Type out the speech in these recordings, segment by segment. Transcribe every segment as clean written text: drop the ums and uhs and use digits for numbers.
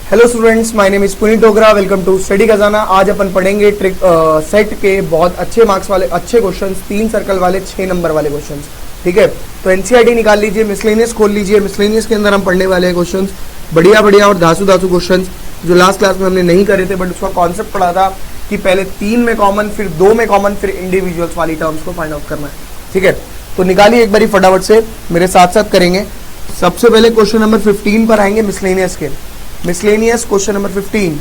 Hello students, my name is Puneet Dogra. Welcome to study Khazana. आज अपन पढ़ेंगे trick set के बहुत अच्छे मार्क्स वाले अच्छे क्वेश्चंस, 3 सर्कल वाले 6 नंबर वाले क्वेश्चंस। ठीक है, तो एनसीईआरटी निकाल लीजिए, मिसलेनियस खोल लीजिए। मिसलेनियस के अंदर हम पढ़ने वाले हैं क्वेश्चंस बढ़िया बढ़िया और धासु धासु क्वेश्चंस जो लास्ट क्लास में हमने नहीं करे थे, बट उसका कॉन्सेप्ट पढ़ा था कि पहले 3 में कॉमन, फिर 2 में कॉमन, फिर इंडिविजुअल्स वाली टर्म्स को फाइंड आउट करना है। ठीक है, तो निकालिए एक बारी फटाफट से, मेरे साथ साथ करेंगे। सबसे पहले क्वेश्चन नंबर 15 पर आएंगे मिसलेनियस के। Miscellaneous question number 15।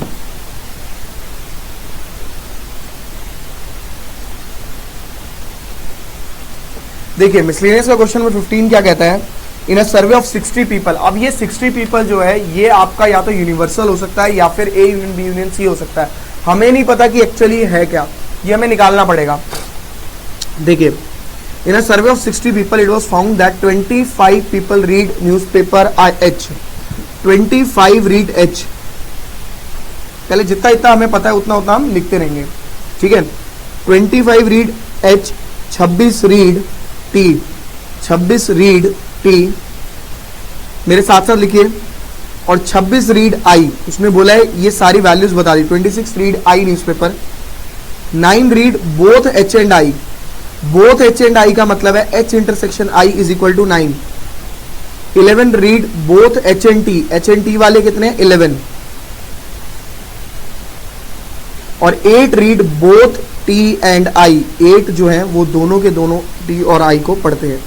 देखिए मिसलेनियस का क्वेश्चन नंबर 15 क्या कहता है, in a survey of 60 people. अब ये 60 पीपल जो है ये आपका या तो यूनिवर्सल हो सकता है या फिर A union B union C हो सकता है। हमें नहीं पता कि एक्चुअली है क्या, ये हमें निकालना पड़ेगा। देखिए, in a survey of 60 people it was found that 25 people read newspaper IH, 25 read H। पहले जितना इतना हमें पता है उतना उतना हम लिखते रहेंगे। ठीक है, 25 read H, 26 read T, 26 read T, मेरे साथ साथ लिखिए, और 26 रीड I। उसने बोला है ये सारी वैल्यूज बता दी। 26 read I newspaper, 9 read both H and I। Both H and I का मतलब है H intersection I is equal to 9। 11 read both H and T। H and T वाले कितने? 11। और 8 read both T and I। 8 जो है वो दोनों के दोनों T और I को पढ़ते हैं।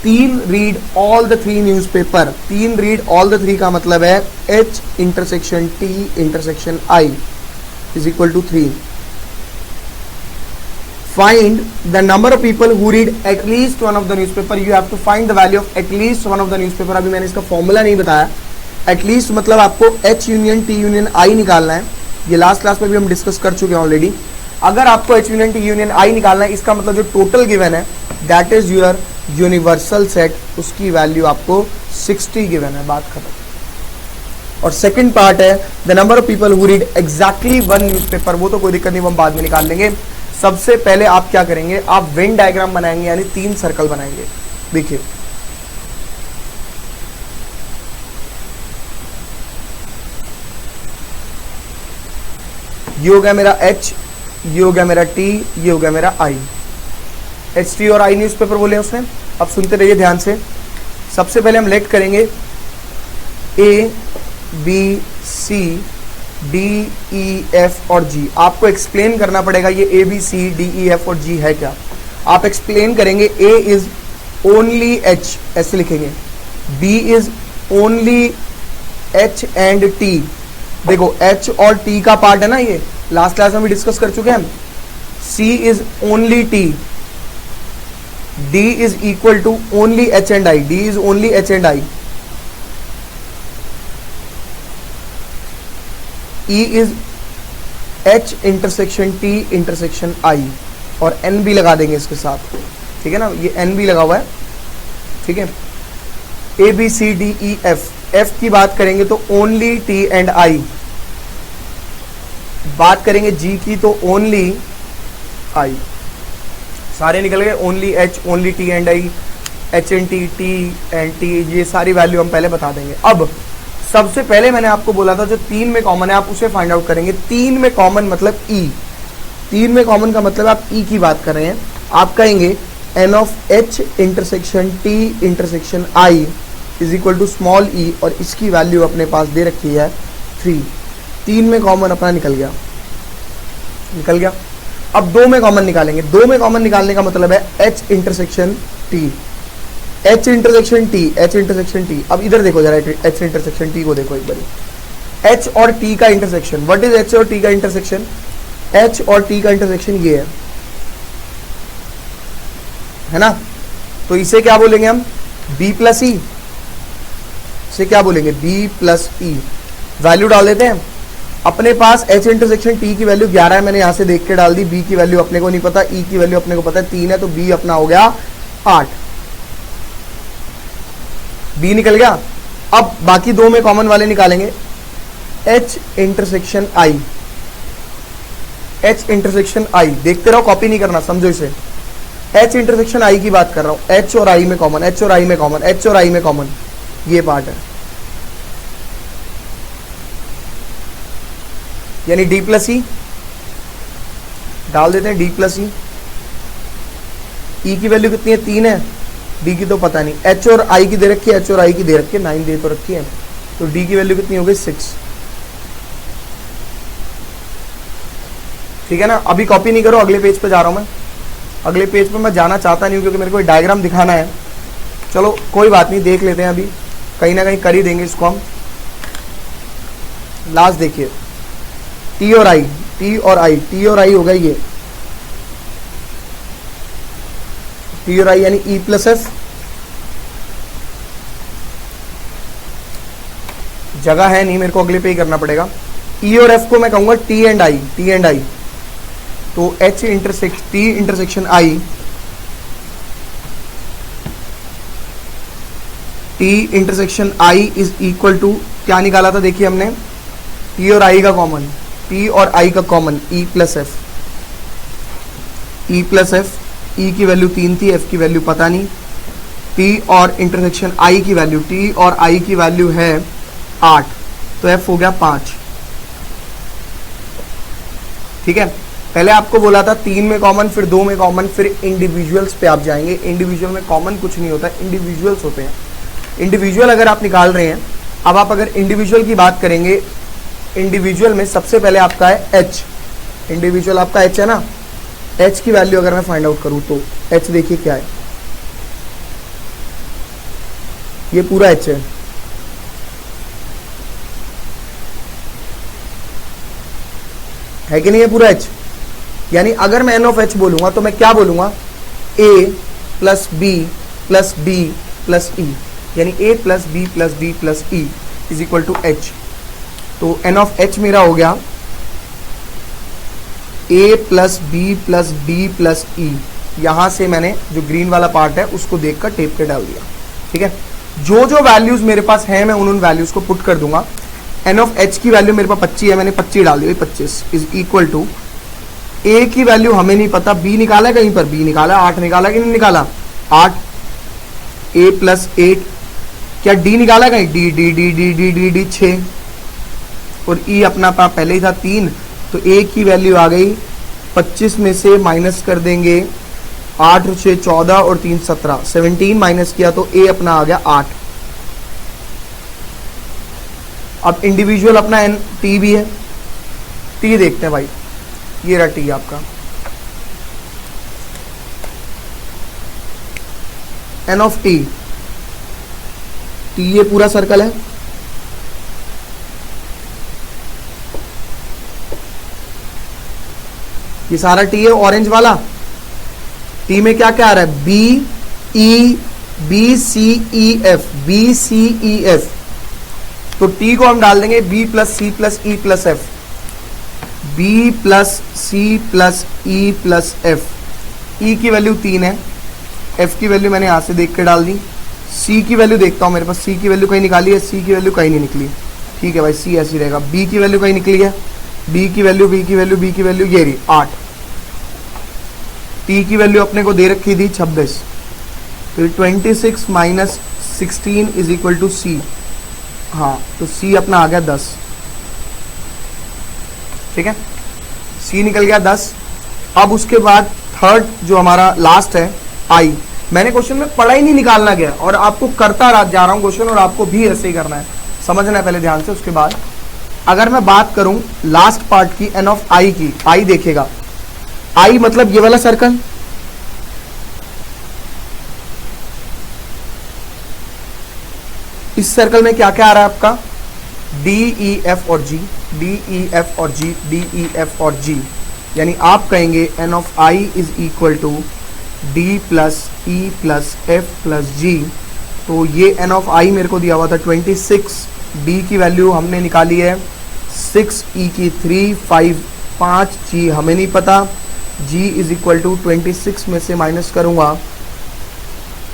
3 read all the 3 newspaper. 3 read all the 3 का मतलब है H intersection T intersection I is equal to 3। Find the number of people who read at least one of the newspaper. You have to find the value of at least one of the newspaper. अभी मैंने इसका formula नहीं बताया। At least मतलब आपको H union T union I निकालना है। ये लास्ट क्लास में भी हम डिस्कस कर चुके हैं ऑलरेडी। अगर आपको H union T union I निकालना है, इसका मतलब जो टोटल गिवन है that is your universal set, उसकी वैल्यू आपको 60 गिवन है। बात खत्म। और सेकंड पार्ट है the number of people who read exactly one newspaper. वो तो कोई दिक्कत नहीं, वो हम बाद में निकाल लेंगे। सबसे पहले आप क्या करेंगे, आप वेन डायग्राम बनाएंगे, यानी 3 सर्कल बनाएंगे। देखिए ये हो गया मेरा H, ये हो गया मेरा T, ये हो गया मेरा I। H, T और I न्यूज़पेपर बोले उसने। अब सुनते रहिए ध्यान से। सबसे पहले हम लेट करेंगे A, B, C, D, E, F और G। आपको एक्सप्लेन करना पड़ेगा ये A, B, C, D, E, F और G है क्या। आप एक्सप्लेन करेंगे A इज ओनली H, ऐसे लिखेंगे। B is only H and T। देखो H और T का पार्ट है ना, ये लास्ट क्लास में भी डिस्कस कर चुके हैं हम। C is only T, D is equal to only H and I, D is only H and I। E is H intersection T intersection I, और N भी लगा देंगे इसके साथ। ठीक है ना, ये N भी लगा हुआ है। ठीक है, A, B, C, D, E, F। F की बात करेंगे तो ओनली T एंड I। बात करेंगे G की तो ओनली I। सारे निकल गए। Only H, only T and I, H and T, T and T, ये सारी वैल्यू हम पहले बता देंगे। अब सबसे पहले मैंने आपको बोला था जो 3 में कॉमन है आप उसे फाइंड आउट करेंगे। 3 में कॉमन मतलब E। 3 में कॉमन का मतलब आप E की बात कर रहे हैं। आप कहेंगे N of H intersection T intersection I is equal to small e, और इसकी वैल्यू अपने पास दे रखी है 3। 3 में कॉमन अपना निकल गया। अब 2 में कॉमन निकालेंगे। 2 में कॉमन निकालने का मतलब है H intersection T, H intersection T, H intersection T। अब इधर देखो जरा, H इंटरसेक्शन T को देखो एक बार। H और T का इंटरसेक्शन, व्हाट इज H और T का इंटरसेक्शन? H और T का इंटरसेक्शन ये है ना, तो इसे क्या बोलेंगे हम? B plus E। इसे क्या बोलेंगे? B plus E। वैल्यू डाल देते हैं। अपने पास H इंटरसेक्शन T की वैल्यू 11 है, मैंने यहां से देख के डाल दी। B की वैल्यू अपने को नहीं पता, E की वैल्यू अपने को पता है 3 है, तो B अपना हो गया 8। B निकल गया। अब बाकी 2 में कॉमन वाले निकालेंगे। H intersection I, H intersection I। देखते रहो, कॉपी नहीं करना, समझो इसे। H इंटरसेक्शन I की बात कर रहा हूं। H और I में कॉमन, H और I में कॉमन, H और I में कॉमन, ये पार्ट है। यानी डी प्लस ई डाल देते हैं, डी प्लस ई। ई की वैल्यू कितनी है, 3 है, डी की तो पता नहीं, एच और आई की दे रखी है, एच और आई की दे रखी है, 9 दे तो रखी है, तो डी की वैल्यू कितनी हो गई 6। ठीक है ना। अभी कॉपी नहीं करो, अगले पेज पे जा रहा हूं मैं। अगले पेज पे मैं जाना चाहता नहीं हूं क्योंकि मेरे को डायग्राम दिखाना है। चलो कोई बात नहीं, देख लेते हैं, अभी कहीं ना कहीं कर ही देंगे इसको हम। लास्ट देखिए, टी और आई, टी और आई, टी और आई हो गया ये, टी और आई यानी ई प्लस एफ, जगह है नहीं, मेरे को अगले पे ही करना पड़ेगा। ई और एफ को मैं कहूंगा T and I, T and I, तो H intersection T intersection I, T intersection I is equal to, क्या निकाला था देखिए हमने, टी और आई का कॉमन, टी और आई का common, E plus F, E plus F, E की वैल्यू 3 थी, एफ की वैल्यू पता नहीं, टी और इंटरसेक्शन आई की वैल्यू, टी और आई की वैल्यू है 8, तो एफ हो गया 5। ठीक है, पहले आपको बोला था 3 में कॉमन, फिर 2 में कॉमन, फिर इंडिविजुअल्स पे आप जाएंगे। इंडिविजुअल में कॉमन कुछ नहीं होता, इंडिविजुअल्स होते हैं। इंडिविजुअल अगर आप निकाल रहे हैं, अब आप अगर इंडिविजुअल की बात करेंगे, इंडिविजुअल में सबसे पहले आपका है एच, इंडिविजुअल आपका एच है ना, एच की वैल्यू अगर मैं फाइंड आउट करूं तो एच देखिए क्या है, ये पूरा एच है कि नहीं, ये पूरा एच। यानी अगर मैं एन ऑफ एच बोलूंगा तो मैं क्या बोलूंगा, A plus B plus D plus E, यानी A plus B plus D plus E is equal to H. तो एन ऑफ एच मेरा हो गया A plus B plus D plus E. यहां से मैंने जो ग्रीन वाला पार्ट है उसको देखकर टेप के डाल दिया। ठीक है, जो जो वैल्यूज मेरे पास है मैं उन वैल्यूज को पुट कर दूंगा। एन ऑफ एच की वैल्यू मेरे पास 25 है, मैंने 25 डाल दी, 25 इज इक्वल टू, ए की वैल्यू हमें नहीं पता, बी निकाला है कहीं पर, बी निकाला, 8 निकाला कि नहीं निकाला, 8, ए प्लस 8, क्या डी निकाला कहीं, D D D D D D D 6, और ई अपना पहले ही था 3, तो ए की वैल्यू आ गई 25 में से माइनस कर देंगे 8 और 6 14 और 3 17, 17 माइनस किया तो ए अपना आ गया 8। अब इंडिविजुअल अपना एन टी भी है, टी देखते हैं भाई, ये रहा टी आपका, एन ऑफ टी, टी ये पूरा सर्कल है, ये सारा टी है ऑरेंज वाला। टी में क्या क्या आ रहा है, B E B C E F, B C E F, तो टी को हम डाल देंगे B plus C plus E plus F, B plus C plus E plus F. E की वैल्यू 3 है, एफ की वैल्यू मैंने यहां से देख के डाल दी, सी की वैल्यू देखता हूं, मेरे पास सी की वैल्यू कहीं निकाली है, सी की वैल्यू कहीं नहीं निकली। ठीक है भाई, सी ऐसी रहेगा। बी की वैल्यू कहीं निकली है, बी की वैल्यू बी की वैल्यू बी की वैल्यू ये रही 8। टी की वैल्यू अपने को दे रखी थी 26, तो 26 माइनस 16 इज इक्वल टू सी, हाँ तो सी अपना आ गया 10। ठीक है, सी निकल गया 10। अब उसके बाद थर्ड जो हमारा लास्ट है आई, मैंने क्वेश्चन में पढ़ा ही नहीं, निकालना गया और आपको करता जा रहा हूं क्वेश्चन, और आपको भी ऐसे ही करना है, समझना है पहले ध्यान से। उसके बाद अगर मैं बात करूं लास्ट पार्ट की, एन ऑफ आई की, आई देखेगा, आई मतलब ये वाला सर्कल, इस सर्कल में क्या क्या आ रहा है आपका, डी ई एफ और जी, डी ई एफ और जी, डी ई एफ और जी, यानी आप कहेंगे N of I is equal to D plus E plus F plus G. तो ये एन ऑफ आई मेरे को दिया हुआ था 26, डी की वैल्यू हमने निकाली है 6, ई की 3, 5, 5, जी हमें नहीं पता, जी इज इक्वल टू 26 में से माइनस करूंगा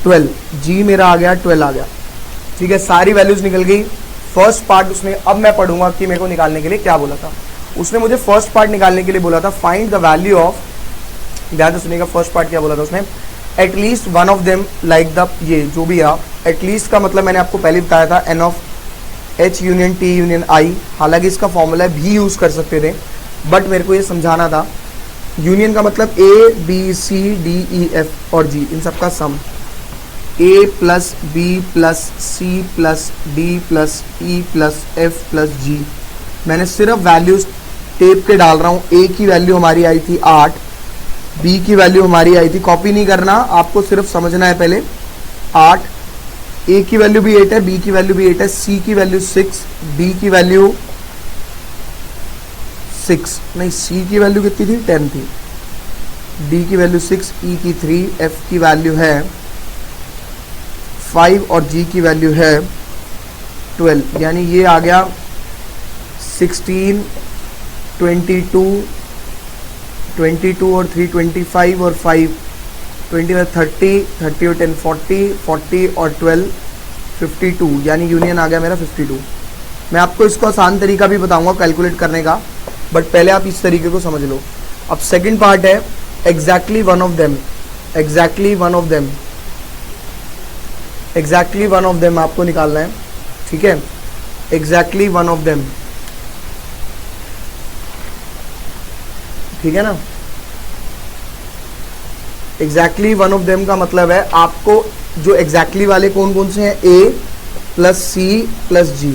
12, जी मेरा आ गया 12 आ गया। ठीक है, सारी वैल्यूज निकल गई। फर्स्ट पार्ट उसने, अब मैं पढ़ूंगा कि मेरे को निकालने के लिए क्या बोला था। उसने मुझे फर्स्ट पार्ट निकालने के लिए बोला था, फाइंड द वैल्यू ऑफ, ध्यान से सुनिएगा, फर्स्ट पार्ट क्या बोला था उसने, at least one of them like the, ये जो भी है एटलीस्ट का मतलब मैंने आपको पहले बताया था, N of H union T union I, हालांकि इसका फॉर्मूला भी यूज कर सकते थे, बट मेरे को ये समझाना था। यूनियन का मतलब A B C D E F और G, इन सबका सम, A plus B plus C plus D plus E plus F plus G। मैंने सिर्फ वैल्यूज टेप के डाल रहा हूँ। A की वैल्यू हमारी आई थी 8, B की वैल्यू हमारी आई थी, कॉपी नहीं करना, आपको सिर्फ समझना है पहले, 8, A की वैल्यू भी 8 है, B की वैल्यू भी 8 है, C की वैल्यू 6, D की वैल्यू 6 नहीं, C की वैल्यू कितनी थी, 10 थी, D की वैल्यू 6, E की 3, F की वैल्यू है 5 और G की वैल्यू है 12। यानी ये आ गया 16, 22 और 3 25 और 5 25 30, 30 और 10 40, 40 और 12 52, यानी यूनियन आ गया मेरा 52। मैं आपको इसको आसान तरीका भी बताऊंगा कैलकुलेट करने का, बट पहले आप इस तरीके को समझ लो। अब सेकंड पार्ट है exactly one of them, exactly one of them, exactly one of them आपको निकालना है, ठीक है, एग्जैक्टली वन ऑफ देम, ठीक है ना। एग्जैक्टली वन ऑफ देम का मतलब है आपको जो एग्जैक्टली वाले कौन कौन से हैं, A plus C plus G,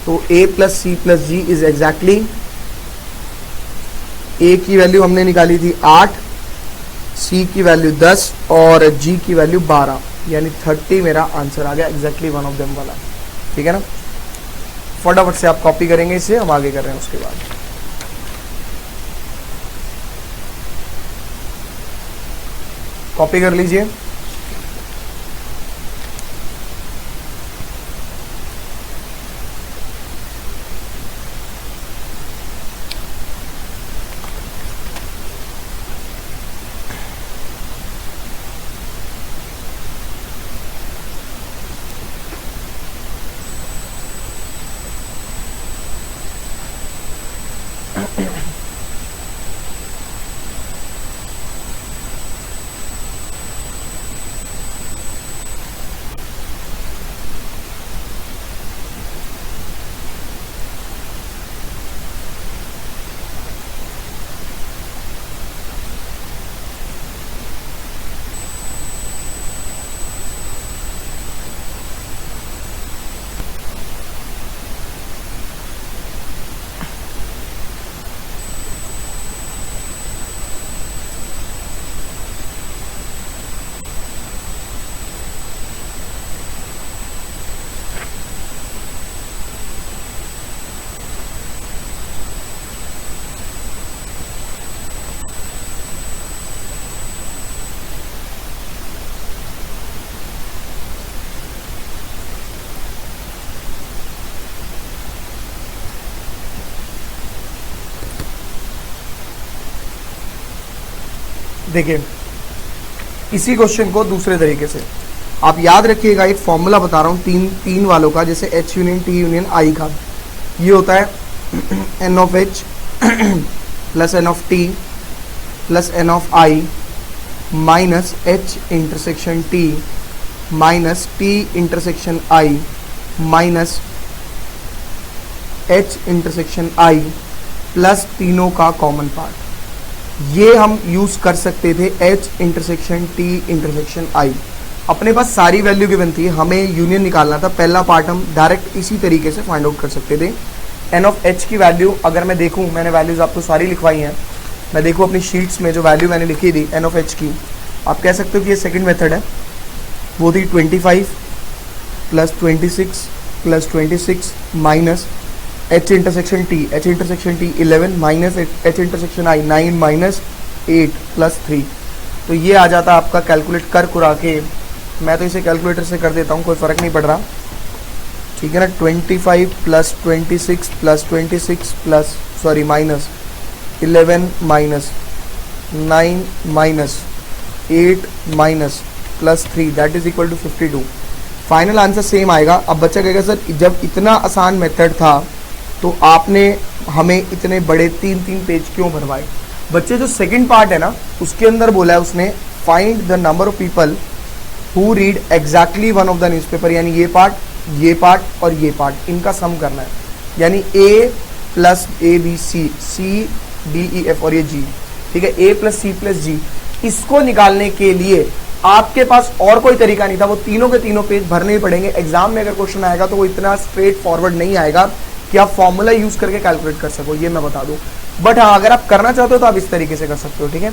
तो A plus C plus G is exactly, A की वैल्यू हमने निकाली थी 8, C की वैल्यू 10 और G की वैल्यू 12, यानी 30 मेरा आंसर आ गया एग्जैक्टली वन ऑफ देम वाला, ठीक है ना। फटाफट से आप कॉपी करेंगे इसे, हम आगे कर रहे हैं उसके बाद। कॉपी कर लीजिए। देखिए इसी क्वेश्चन को दूसरे तरीके से आप याद रखिएगा, एक फॉर्मूला बता रहा हूँ तीन वालों का, जैसे H union T union I का, ये होता है N of H plus N of T plus N of I minus H intersection T minus T intersection I minus H intersection I plus तीनों का कॉमन पार्ट। ये हम use कर सकते थे H intersection T intersection I। अपने पास सारी value given थी, हमें यूनियन निकालना था, पहला पार्ट हम डायरेक्ट इसी तरीके से फाइंड आउट कर सकते थे। N ऑफ H की वैल्यू अगर मैं देखूं, मैंने वैल्यूज आपको सारी लिखवाई हैं, मैं देखूं अपनी शीट्स में जो वैल्यू मैंने लिखी थी N ऑफ H की, आप कह सकते हो कि ये सेकंड मेथड है, वो थी 25 plus 26 plus 26 minus H intersection T, H intersection T 11 minus H intersection I 9 minus 8 plus 3। तो ये आ जाता आपका कैलकुलेट कर कुरा के, मैं तो इसे कैलकुलेटर से कर देता हूँ, कोई फ़र्क नहीं पड़ रहा, ठीक है ना। 25 plus 26 plus 26 plus sorry minus 11 minus 9 minus 8 minus plus 3 that is equal to 52। Final answer same आएगा। अब बच्चा कहेगा सर जब इतना आसान मेथड था तो आपने हमें इतने बड़े 3-3 पेज क्यों भरवाए। बच्चे जो सेकंड पार्ट है ना उसके अंदर बोला है उसने find the number of people who read exactly one of the newspaper, यानी ये पार्ट ये पार्ट और ये पार्ट, इनका सम करना है, यानी A plus A B C, C D E F और ये जी, ठीक है, ए प्लस सी प्लस जी। इसको निकालने के लिए आपके पास और कोई तरीका नहीं था, वो तीनों के तीनों पेज भरने ही पड़ेंगे। एग्जाम में अगर क्वेश्चन आएगा तो वो इतना स्ट्रेट फॉरवर्ड नहीं आएगा कि आप फॉर्मूला यूज करके कैलकुलेट कर सको, ये मैं बता दूं। बट हाँ, अगर आप करना चाहते हो तो आप इस तरीके से कर सकते हो, ठीक है,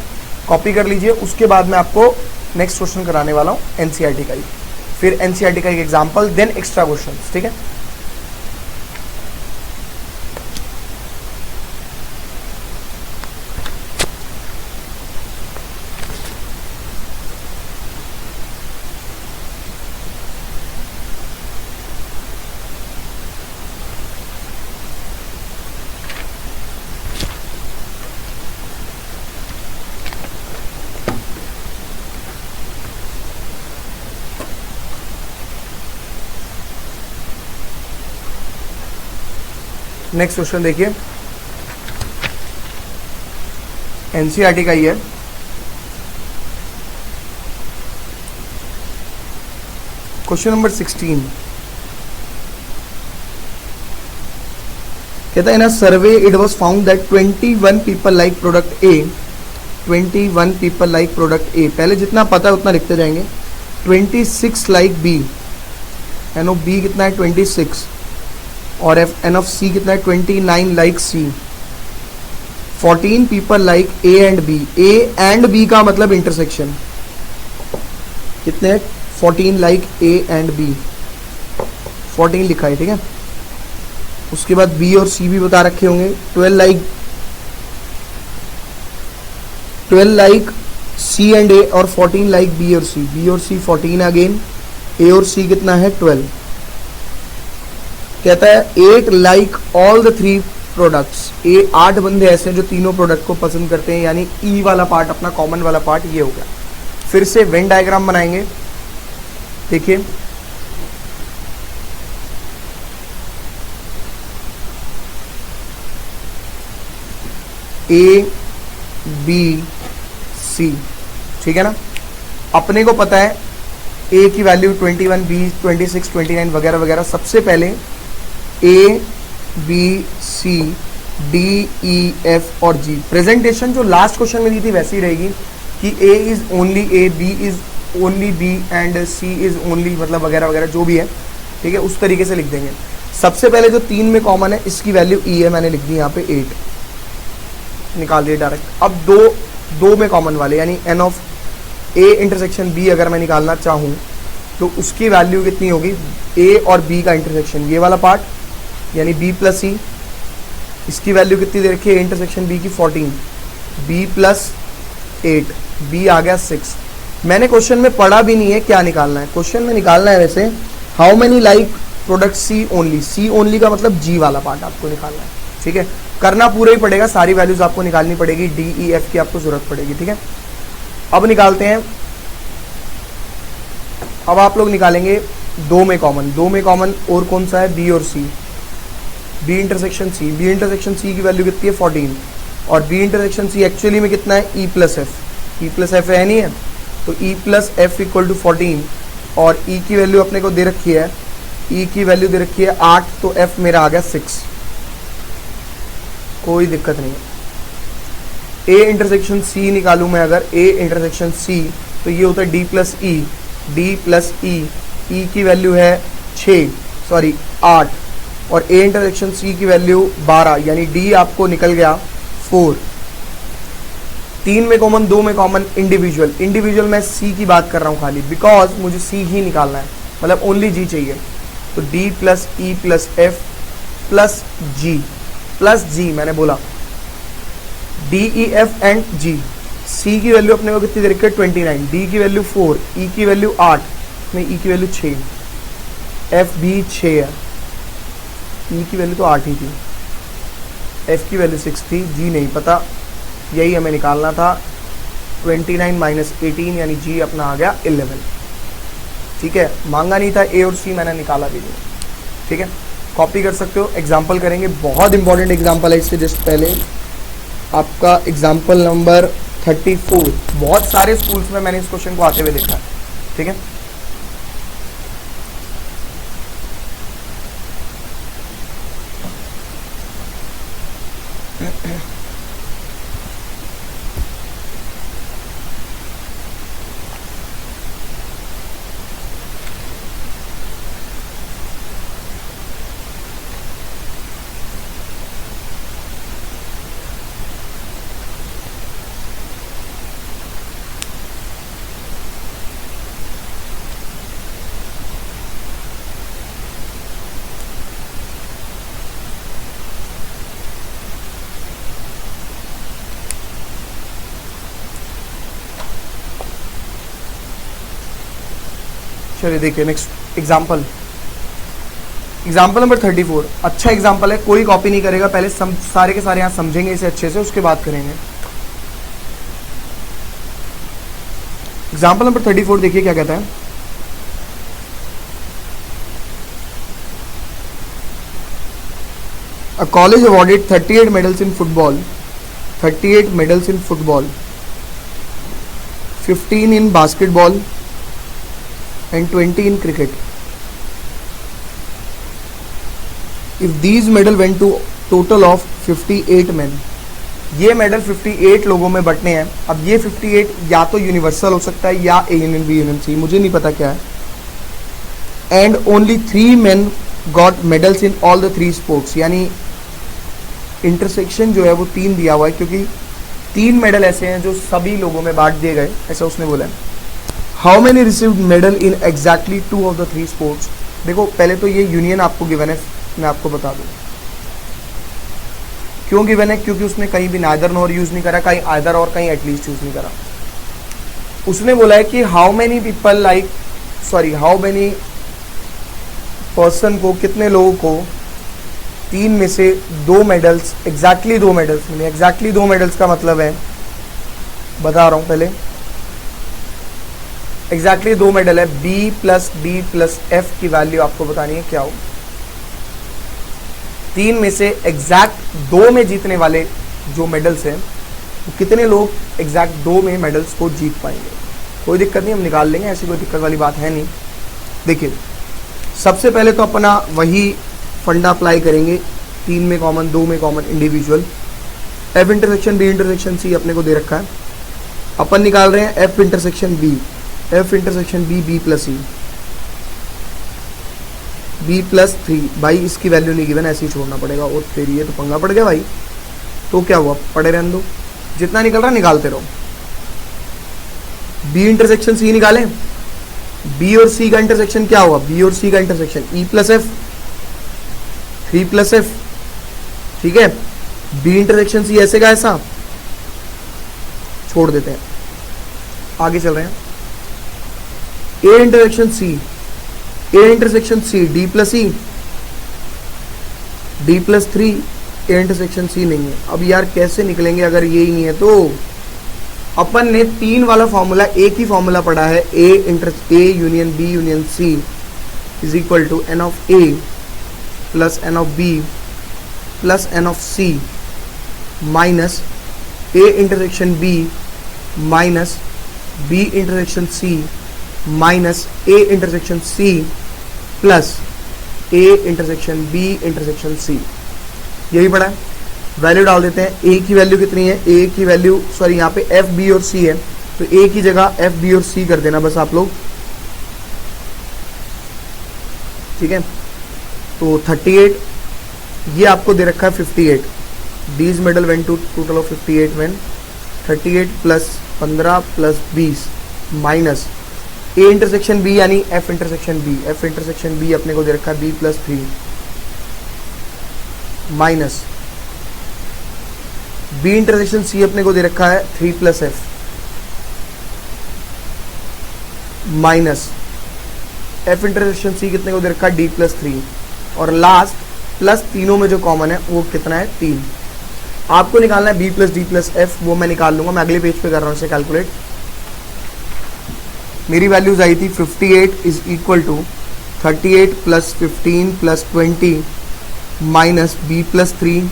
कॉपी कर लीजिए। उसके बाद मैं आपको नेक्स्ट क्वेश्चन कराने वाला हूँ एनसीईआरटी का ही, फिर एनसीईआरटी का एक एग्जाम्पल, देन एक्स्ट्रा क्वेश्चन, ठीक है। नेक्स्ट क्वेश्चन देखिए, एनसीईआरटी का ही है। क्वेश्चन नंबर 16 कहता है ना, survey it was found that 21 people like product A, 21 people like product A, पहले जितना पता है उतना लिखते जाएंगे। 26 like B, N of B कितना है 26, और एफ एन ऑफ सी कितना है 29 like C. 14 people like A and B, A and B का मतलब इंटरसेक्शन, कितने 14 लाइक ए एंड बी, 14 लिखा है, ठीक है। उसके बाद बी और सी भी बता रखे होंगे। 12 लाइक सी एंड ए, और 14 लाइक बी और सी, बी और सी 14 अगेन, ए और सी कितना है 12। कहता है 8 लाइक ऑल द 3 प्रोडक्ट्स, ए 8 बंदे ऐसे हैं जो तीनों प्रोडक्ट को पसंद करते हैं, यानी ई वाला पार्ट अपना कॉमन वाला पार्ट ये हो गया। फिर से वेन डायग्राम बनाएंगे, देखिए ए बी सी, ठीक है ना। अपने को पता है ए की वैल्यू 21, बी 26, 29 वगैरह वगैरह। सबसे पहले A B C D E F और जी, प्रेजेंटेशन जो लास्ट क्वेश्चन में दी थी वैसी रहेगी कि A is only A, B is only B and C is only, मतलब वगैरह वगैरह जो भी है, ठीक है, उस तरीके से लिख देंगे। सबसे पहले जो 3 में कॉमन है इसकी वैल्यू ई है, मैंने लिख दी यहाँ पे 8, निकाल दिए डायरेक्ट। अब दो में कॉमन वाले, यानी N of A intersection B अगर मैं निकालना चाहूँ तो उसकी वैल्यू कितनी होगी, ए और बी का इंटरसेक्शन, ये वाला पार्ट, यानी बी प्लस सी, इसकी वैल्यू कितनी दे रखी है इंटरसेक्शन बी की 14, बी प्लस 8, बी आ गया 6। मैंने क्वेश्चन में पढ़ा भी नहीं है क्या निकालना है, क्वेश्चन में निकालना है वैसे how many like product C only, C only का मतलब जी वाला पार्ट आपको निकालना है, ठीक है। करना पूरा ही पड़ेगा, सारी वैल्यूज आपको निकालनी पड़ेगी, डी ई एफ की आपको जरूरत पड़ेगी, ठीक है। अब निकालते हैं, अब आप लोग निकालेंगे 2 में कॉमन और कौन सा है, बी और C, B intersection C, B intersection C की वैल्यू कितनी है 14, और बी इंटरसेक्शन सी एक्चुअली में कितना है, ई प्लस एफ है नहीं है, तो E plus F equal to 14, और ई की वैल्यू अपने को दे रखी है, ई की वैल्यू दे रखी है 8, तो एफ मेरा आ गया 6, कोई दिक्कत नहीं है। ए इंटरसेक्शन सी निकालूं मैं अगर, ए इंटरसेक्शन सी, तो ये होता है D plus E, D plus E, E की वैल्यू है 8, और ए इंटरसेक्शन सी की वैल्यू 12, यानी डी आपको निकल गया 4। 3 में कॉमन, 2 में कॉमन, इंडिविजुअल मैं सी की बात कर रहा हूँ खाली, बिकॉज मुझे सी ही निकालना है, मतलब ओनली जी चाहिए, तो D plus E plus F plus G मैंने बोला, D E F and G. C की वैल्यू अपने को कितनी दे रखी है 29, डी की वैल्यू 4, ई की वैल्यू 8, में ई की वैल्यू 6, एफ भी 6 है, ई की वैल्यू तो 8 ही थी, एफ की वैल्यू 6 थी, जी नहीं पता, यही हमें निकालना था। 29 माइनस 18 यानी जी अपना आ गया 11, ठीक है। मांगा नहीं था ए और सी, मैंने निकाला भी नहीं, ठीक है। कॉपी कर सकते हो, एग्जाम्पल करेंगे, बहुत इंपॉर्टेंट एग्जाम्पल है इससे जस्ट पहले आपका एग्जाम्पल नंबर 34, बहुत सारे स्कूल्स में मैंने इस क्वेश्चन को आते हुए देखा है, ठीक है। चलिए देखिए नेक्स्ट एग्जाम्पल, एग्जाम्पल नंबर 34। अच्छा एग्जाम्पल है, कोई कॉपी नहीं करेगा, पहले सारे के सारे यहाँ समझेंगे इसे अच्छे से, उसके बाद करेंगे। एग्जाम्पल नंबर 34 देखिए क्या कहता है। A college awarded 38 medals in football, 38 medals in football, 15 in basketball and 20 in cricket. If these medal went to total of 58 men, ये मेडल 58 लोगों में बंटने हैं। अब ये 58 या तो यूनिवर्सल हो सकता है या A union B union C, मुझे नहीं पता क्या है। And only 3 men got medals in all the 3 sports, यानी इंटरसेक्शन जो है वो 3 दिया हुआ है, क्योंकि 3 मेडल ऐसे हैं जो सभी लोगों में बांट दिए गए, ऐसा उसने बोला है। How many received medal in exactly 2 of the 3 sports. देखो पहले तो ये यूनियन आपको गिवन है, मैं आपको बता दूं क्यों गिवन है, क्योंकि उसने कहीं भी नाइदर नॉर यूज नहीं करा, कहीं आइदर और कहीं एटलीस्ट यूज नहीं करा। उसने बोला है कि how many people how many person को, कितने लोगों को 3 में से 2 मेडल्स, एग्जैक्टली 2 मेडल्स मिले। एग्जैक्टली 2 मेडल्स का मतलब है, बता रहा हूं पहले, एग्जैक्टली 2 मेडल है, B plus D plus F की वैल्यू आपको बतानी है क्या हो। 3 में से एग्जैक्ट 2 में जीतने वाले जो मेडल्स हैं, तो कितने लोग एग्जैक्ट 2 में मेडल्स को जीत पाएंगे। कोई दिक्कत नहीं, हम निकाल लेंगे, ऐसी कोई दिक्कत वाली बात है नहीं। देखिए सबसे पहले तो अपना वही फंडा अप्लाई करेंगे, 3 में कॉमन, 2 में common, individual. F intersection B intersection C अपने को दे रखा है, अपन निकाल रहे हैं F intersection B, F intersection B, B plus C, B plus 3। भाई इसकी वैल्यू नहीं गिवन, ऐसे ही छोड़ना पड़ेगा, और फिर ये तो पंगा पड़ गया भाई। तो क्या हुआ, पड़े रहने दो, जितना निकल रहा निकालते रहो। बी इंटरसेक्शन सी निकालें, बी और सी का इंटरसेक्शन क्या हुआ, बी और सी का intersection E plus F, 3 plus F, ठीक है। बी इंटरसेक्शन सी ऐसे का ऐसा छोड़ देते हैं, आगे चल रहे हैं। A intersection C, A intersection C, D plus E, D plus 3, A intersection C नहीं है। अब यार कैसे निकलेंगे अगर ये ही नहीं है तो। अपन ने 3 वाला फॉर्मूला, एक ही फॉर्मूला पढ़ा है, A union B union C is equal to N of A plus N of B plus N of C minus A intersection B minus B intersection C minus A intersection C plus A intersection B intersection C, यही पड़ा है। Value डाल देते हैं। ए की value कितनी है, ए की वैल्यू सॉरी यहाँ पे एफ बी और सी है, तो ए की जगह एफ बी और सी कर देना बस आप लोग, ठीक है। तो 38, ये आपको दे रखा है 58, these medal went to total of 58 men, 38 plus 15 plus 20 minus A intersection B यानी F intersection B, F intersection B अपने को दे रखा है B plus 3 minus B intersection C अपने को दे रखा है 3 plus F minus F intersection C कितने को दे रखा है डी प्लस 3, और लास्ट प्लस तीनों में जो कॉमन है वो कितना है 3। आपको निकालना है B plus D plus F, वो मैं निकाल लूंगा, मैं अगले पेज पे कर रहा हूँ इसे कैलकुलेट। मेरी वैल्यूज आई थी 58 is equal to 38 plus 15 plus 20 minus B plus 3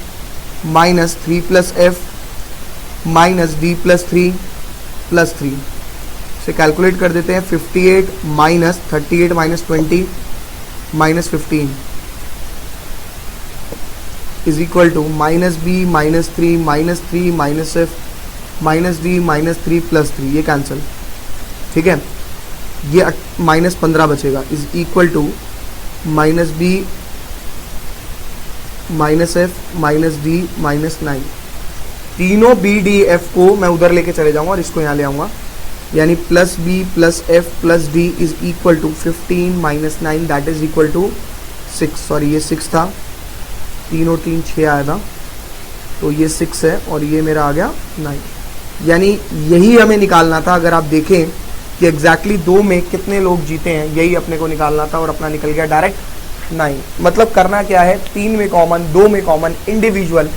minus 3 plus F minus D plus 3 plus 3 से कैलकुलेट कर देते हैं। 58 minus 38 minus 20 minus 15 is equal to minus B minus 3 minus 3 minus F minus D minus 3 plus 3, ये cancel, ठीक है। ये minus 15 बचेगा is equal to minus B minus F minus D minus 9। तीनों बी डी एफ को मैं उधर लेके चले जाऊंगा और इसको यहाँ ले आऊंगा, यानी plus B plus F plus D is equal to 15 minus 9 that is equal to 6। Sorry ये 6 था, 3 और 3 6 आया था, तो ये 6 है और ये मेरा आ गया 9। यानी यही हमें निकालना था। अगर आप देखें कि एग्जैक्टली 2 में कितने लोग जीते हैं, यही अपने को निकालना था और अपना निकल गया डायरेक्ट 9। मतलब करना क्या है, 3 में कॉमन, 2 में कॉमन, इंडिविजुअल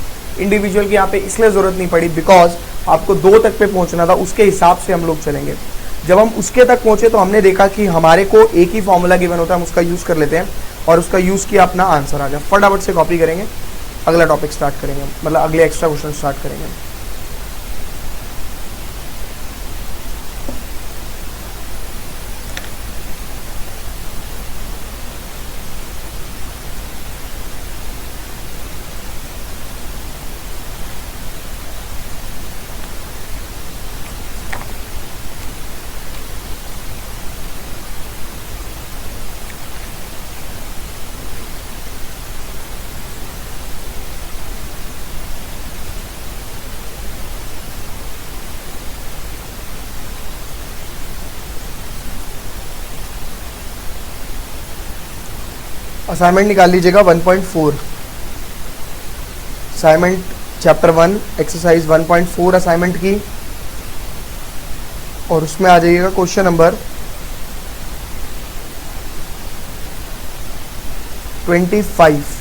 की यहाँ पे इसलिए ज़रूरत नहीं पड़ी बिकॉज आपको 2 तक पे पहुँचना था, उसके हिसाब से हम लोग चलेंगे। जब हम उसके तक पहुँचे तो हमने देखा कि हमारे को एक ही फॉर्मूला गिवन होता है, हम उसका यूज़ कर लेते हैं और उसका यूज़ किया, अपना आंसर आ गया। फटाफट से कॉपी करेंगे, अगला टॉपिक स्टार्ट करेंगे, मतलब अगले एक्स्ट्रा क्वेश्चन स्टार्ट करेंगे। असाइनमेंट निकाल लीजिएगा 1.4, असाइनमेंट चैप्टर 1 एक्सरसाइज 1.4 असाइनमेंट की, और उसमें आ जाइएगा क्वेश्चन नंबर 25।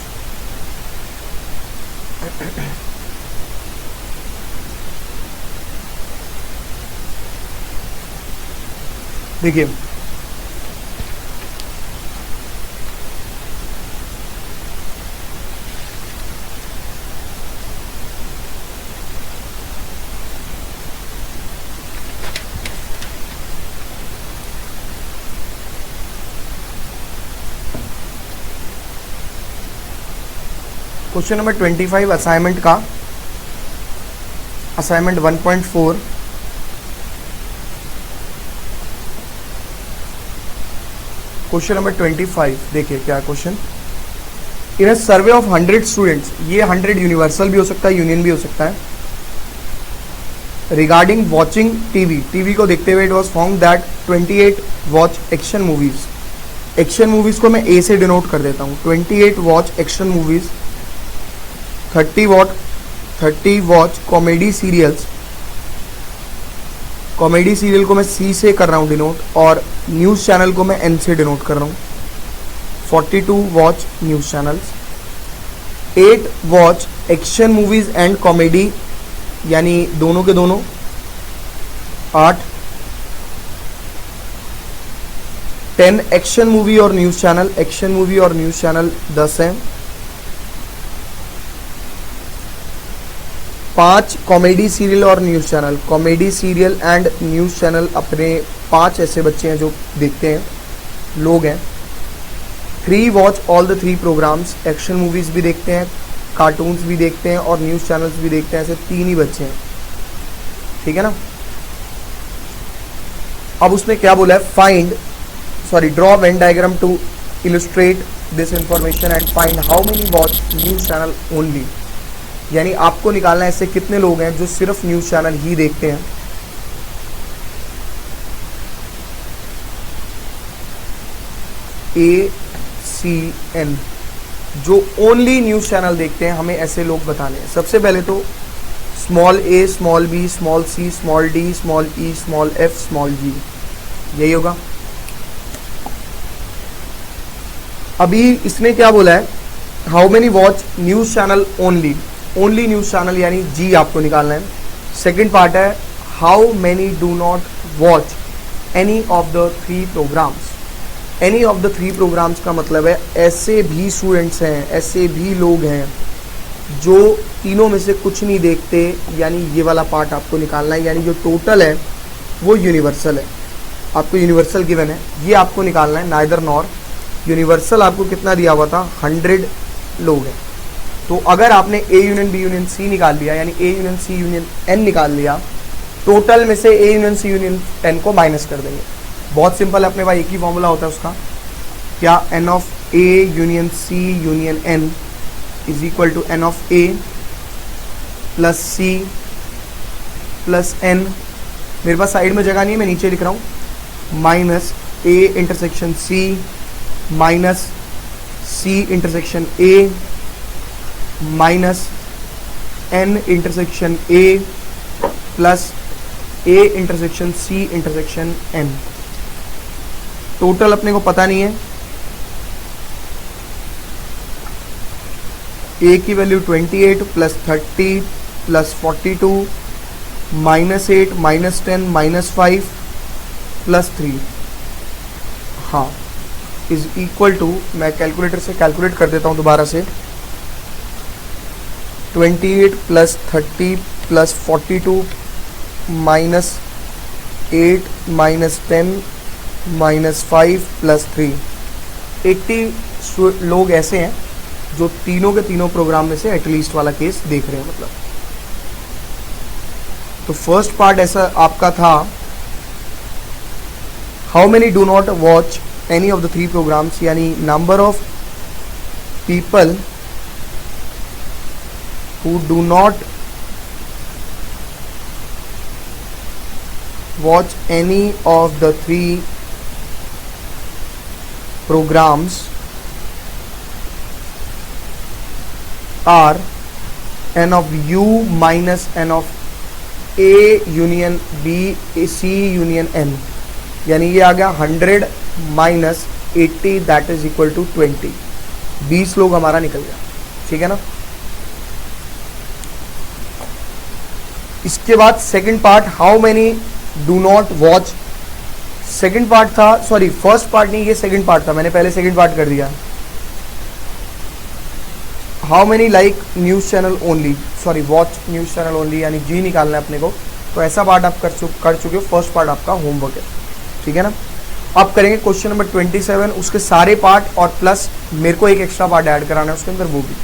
देखिए क्वेश्चन नंबर 25 असाइनमेंट का, असाइनमेंट 1.4। क्वेश्चन नंबर 25 देखिए क्या question. In a survey of 100 students, ये 100 यूनिवर्सल भी हो सकता है, यूनियन भी हो सकता है, रिगार्डिंग वॉचिंग टीवी को देखते हुए, it was found that 28 watch action movies. Action movies को मैं ए से डिनोट कर देता हूँ, 28 watch action movies, 30 watch comedy serials, comedy serial को मैं सी से कर रहा हूँ डिनोट, और न्यूज़ चैनल को मैं एन से डिनोट कर रहा हूँ। 42 watch news channels, 8 watch action movies and comedy, यानी दोनों के दोनों 8, 10 एक्शन मूवी और न्यूज़ चैनल, एक्शन मूवी और न्यूज़ चैनल 10 हैं, 5 कॉमेडी सीरियल और news channel, comedy serial and news channel अपने 5 ऐसे बच्चे हैं जो देखते हैं, लोग हैं। 3 watch all the 3 programmes, action movies भी देखते हैं, कार्टून्स भी देखते हैं और न्यूज़ चैनल्स भी देखते हैं, ऐसे 3 ही बच्चे हैं, ठीक है ना। अब उसने क्या बोला है, draw Venn diagram to illustrate this information and find how many watch news channel only, यानी आपको निकालना है ऐसे कितने लोग हैं जो सिर्फ न्यूज़ चैनल ही देखते हैं। ACN, जो ओनली न्यूज़ चैनल देखते हैं, हमें ऐसे लोग बताने हैं। सबसे पहले तो small a, small b, small c, small d, small e, small f, small g, यही होगा। अभी इसने क्या बोला है, how many watch news channel only, only news channel यानी जी आपको निकालना है। सेकंड पार्ट है how many do not watch any of the 3 programs. Any of the 3 programs का मतलब है ऐसे भी स्टूडेंट्स हैं, ऐसे भी लोग हैं जो तीनों में से कुछ नहीं देखते, यानी ये वाला पार्ट आपको निकालना है, यानी जो टोटल है वो यूनिवर्सल है। आपको यूनिवर्सल गिवन है, ये आपको निकालना है, नाइदर नॉर। यूनिवर्सल आपको कितना दिया हुआ था, 100 लोग हैं। तो अगर आपने A union B union C निकाल लिया, यानी A union C union N निकाल लिया, टोटल में से A union C union N को माइनस कर देंगे। बहुत सिंपल है, अपने पास एक ही फॉर्मूला होता है उसका, क्या, N of A union C union N is equal to N of A plus C plus N. मेरे पास साइड में जगह नहीं है, मैं नीचे लिख रहा हूँ, minus A intersection C minus C intersection A minus N intersection A plus A intersection C intersection N. Total अपने को पता नहीं है, ए की वैल्यू 28 प्लस 30 प्लस 42 -8 -10 -5 प्लस 3, हाँ, इज इक्वल टू, मैं कैलकुलेटर से कैलकुलेट कर देता हूँ दोबारा से, 28 प्लस 30 प्लस 42 -8 -10 -5 प्लस 3, 80 लोग ऐसे हैं जो तीनों के तीनों प्रोग्राम में से एटलीस्ट वाला केस देख रहे हैं। मतलब तो फर्स्ट पार्ट ऐसा आपका था, how many do not watch any of the 3 programs, यानी number of people who do not watch any of the 3 programs are n of u minus n of a union b, c union n, यानी ये आ गया 100 minus 80 that is equal to 20, 20 लोग हमारा निकल गया। ठीक है ना। इसके बाद second part, how many do not watch, second part था, सॉरी फर्स्ट पार्ट नहीं, ये सेकंड पार्ट था, मैंने पहले सेकंड पार्ट कर दिया। How many like news channel only, sorry watch news channel only, यानी जी निकालना है अपने को। तो ऐसा पार्ट आप कर चुके हो, फर्स्ट पार्ट आपका होमवर्क है। ठीक है ना। अब करेंगे क्वेश्चन नंबर 27, उसके सारे पार्ट और प्लस मेरे को एक एक्स्ट्रा पार्ट ऐड कराना है उसके अंदर, वो भी।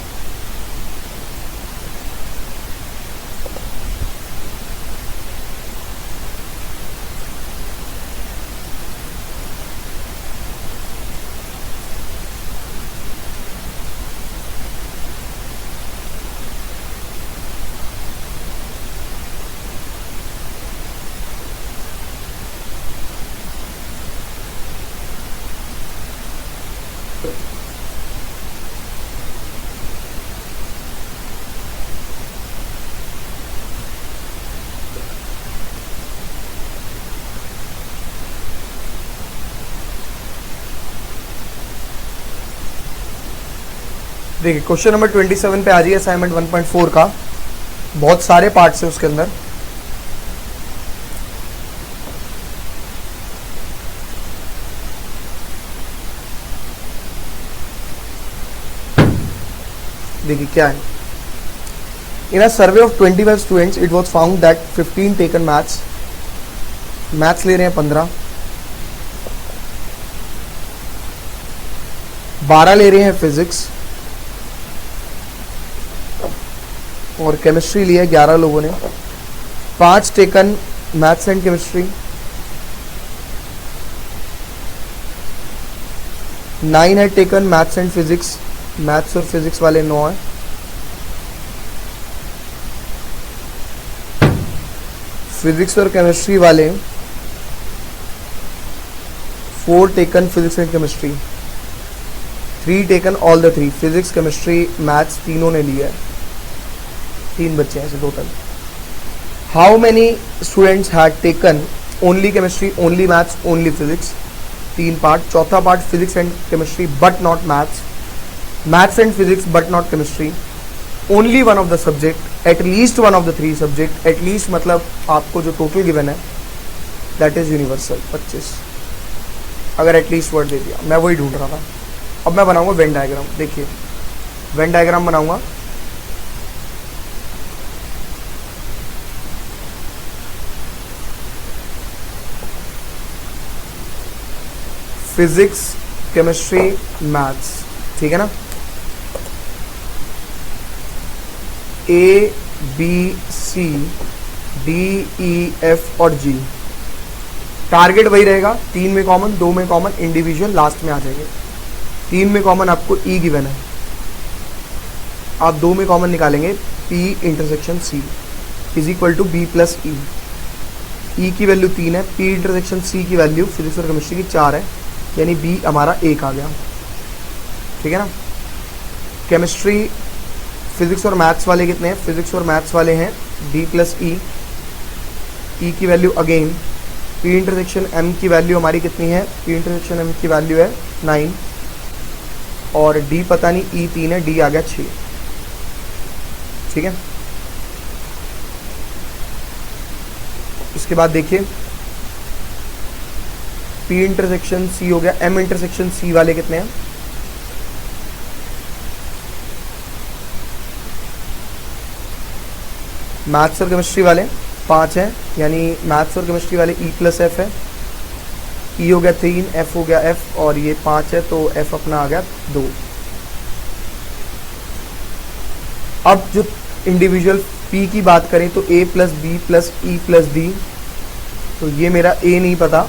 देखिए क्वेश्चन नंबर 27 पे आ जाइए, असाइनमेंट 1.4 का, बहुत सारे पार्ट्स हैं उसके अंदर। देखिए क्या है, in a survey of 25 students it was found that 15 taken maths, maths ले रहे हैं 15, 12 ले रहे हैं फिजिक्स, और केमिस्ट्री लिया 11 लोगों ने, 5 टेकन मैथ्स एंड केमिस्ट्री, 9 है taken maths and physics, maths और फिजिक्स वाले 9 हैं, फिजिक्स और केमिस्ट्री वाले 4 taken physics and chemistry, 3 taken all the 3, physics chemistry maths तीनों ने लिया है, 3 बच्चे हैं ऐसे total. How many students had taken only chemistry, only maths, only physics, 3 part. चौथा part physics and chemistry but not maths, maths and physics but not chemistry, only one of the subject, at least one of the 3 subject, at least मतलब आपको जो total given है that is universal 25, अगर at least word दे दिया, मैं वही ढूंढ रहा था। अब मैं बनाऊंगा वेन डायग्राम, देखिए वेन डायग्राम बनाऊंगा, फिजिक्स केमिस्ट्री मैथ्स, ठीक है ना। A B C D E F और जी, टारगेट वही रहेगा, 3 में कॉमन, 2 में कॉमन, इंडिविजुअल लास्ट में आ जाएंगे। 3 में कॉमन आपको ई गिवन है, आप 2 में कॉमन निकालेंगे, P intersection C is equal to B plus E, E की वैल्यू 3 है, पी इंटरसेक्शन सी की वैल्यू फिजिक्स और केमिस्ट्री की 4 है, यानी बी हमारा 1 आ गया। ठीक है ना। केमिस्ट्री फिजिक्स और मैथ्स वाले कितने हैं, फिजिक्स और मैथ्स वाले हैं डी प्लस ई, ई की value again P intersection M की वैल्यू हमारी कितनी है, पी इंटरसेक्शन एम की वैल्यू है 9 और डी पता नहीं, ई 3 है, डी आ गया 6। ठीक है, इसके बाद देखिए पी इंटरसेक्शन सी हो गया, एम इंटरसेक्शन सी वाले कितने हैं, मैथ्स और केमिस्ट्री वाले 5 हैं, यानी मैथ्स और केमिस्ट्री वाले ई प्लस एफ है, ई हो गया 3, एफ हो गया एफ और ये 5 है तो एफ अपना आ गया 2। अब जो इंडिविजुअल पी की बात करें तो A plus B plus E plus D, तो ये मेरा ए नहीं पता,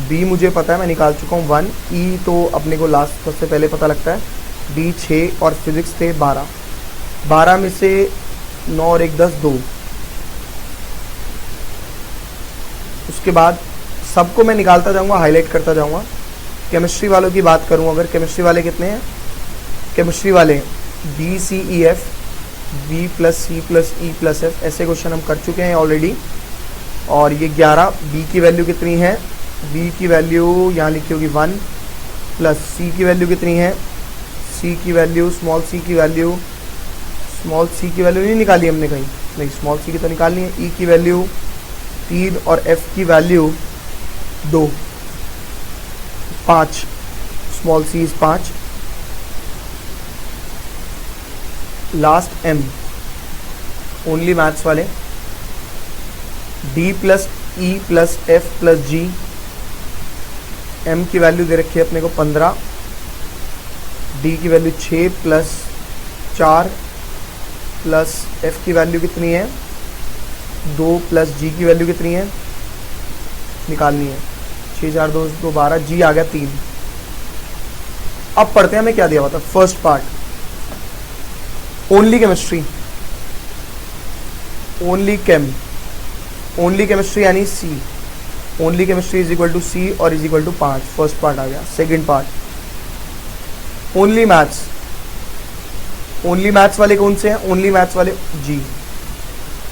बी मुझे पता है, मैं निकाल चुका हूँ 1, ई तो अपने को लास्ट सबसे पहले पता लगता है, डी 6 और फिजिक्स थे 12, 12 में से 9 और 1 10 2। उसके बाद सबको मैं निकालता जाऊंगा, हाईलाइट करता जाऊंगा। केमिस्ट्री वालों की बात करूं अगर, केमिस्ट्री वाले कितने हैं, केमिस्ट्री वाले B C E F, B plus C plus E plus F, ऐसे क्वेश्चन हम कर चुके हैं ऑलरेडी। और ये 11, बी की वैल्यू कितनी है, बी की वैल्यू यहाँ लिखी होगी 1 प्लस सी की वैल्यू कितनी है, सी की वैल्यू, स्मॉल सी की वैल्यू, स्मॉल सी की वैल्यू नहीं निकाली हमने कहीं, नहीं स्मॉल सी की तो निकालनी है, ई की वैल्यू 3 और एफ की value 2, 5, small c is 5, last M, only maths वाले, D plus E plus F plus G, M की वैल्यू दे रखी है अपने को 15, डी की वैल्यू 6 प्लस 4 प्लस एफ की वैल्यू कितनी है 2 प्लस जी की वैल्यू कितनी है निकालनी है, 6 4 2 2 12, जी आ गया 3। अब पढ़ते हैं हमें क्या दिया हुआ था। First part only chemistry, only chem, only chemistry यानी C, only chemistry is equal to C और is equal to 5, first part आ गया। Second part only maths, only maths वाले कौन से हैं, ओनली मैथ्स वाले जी,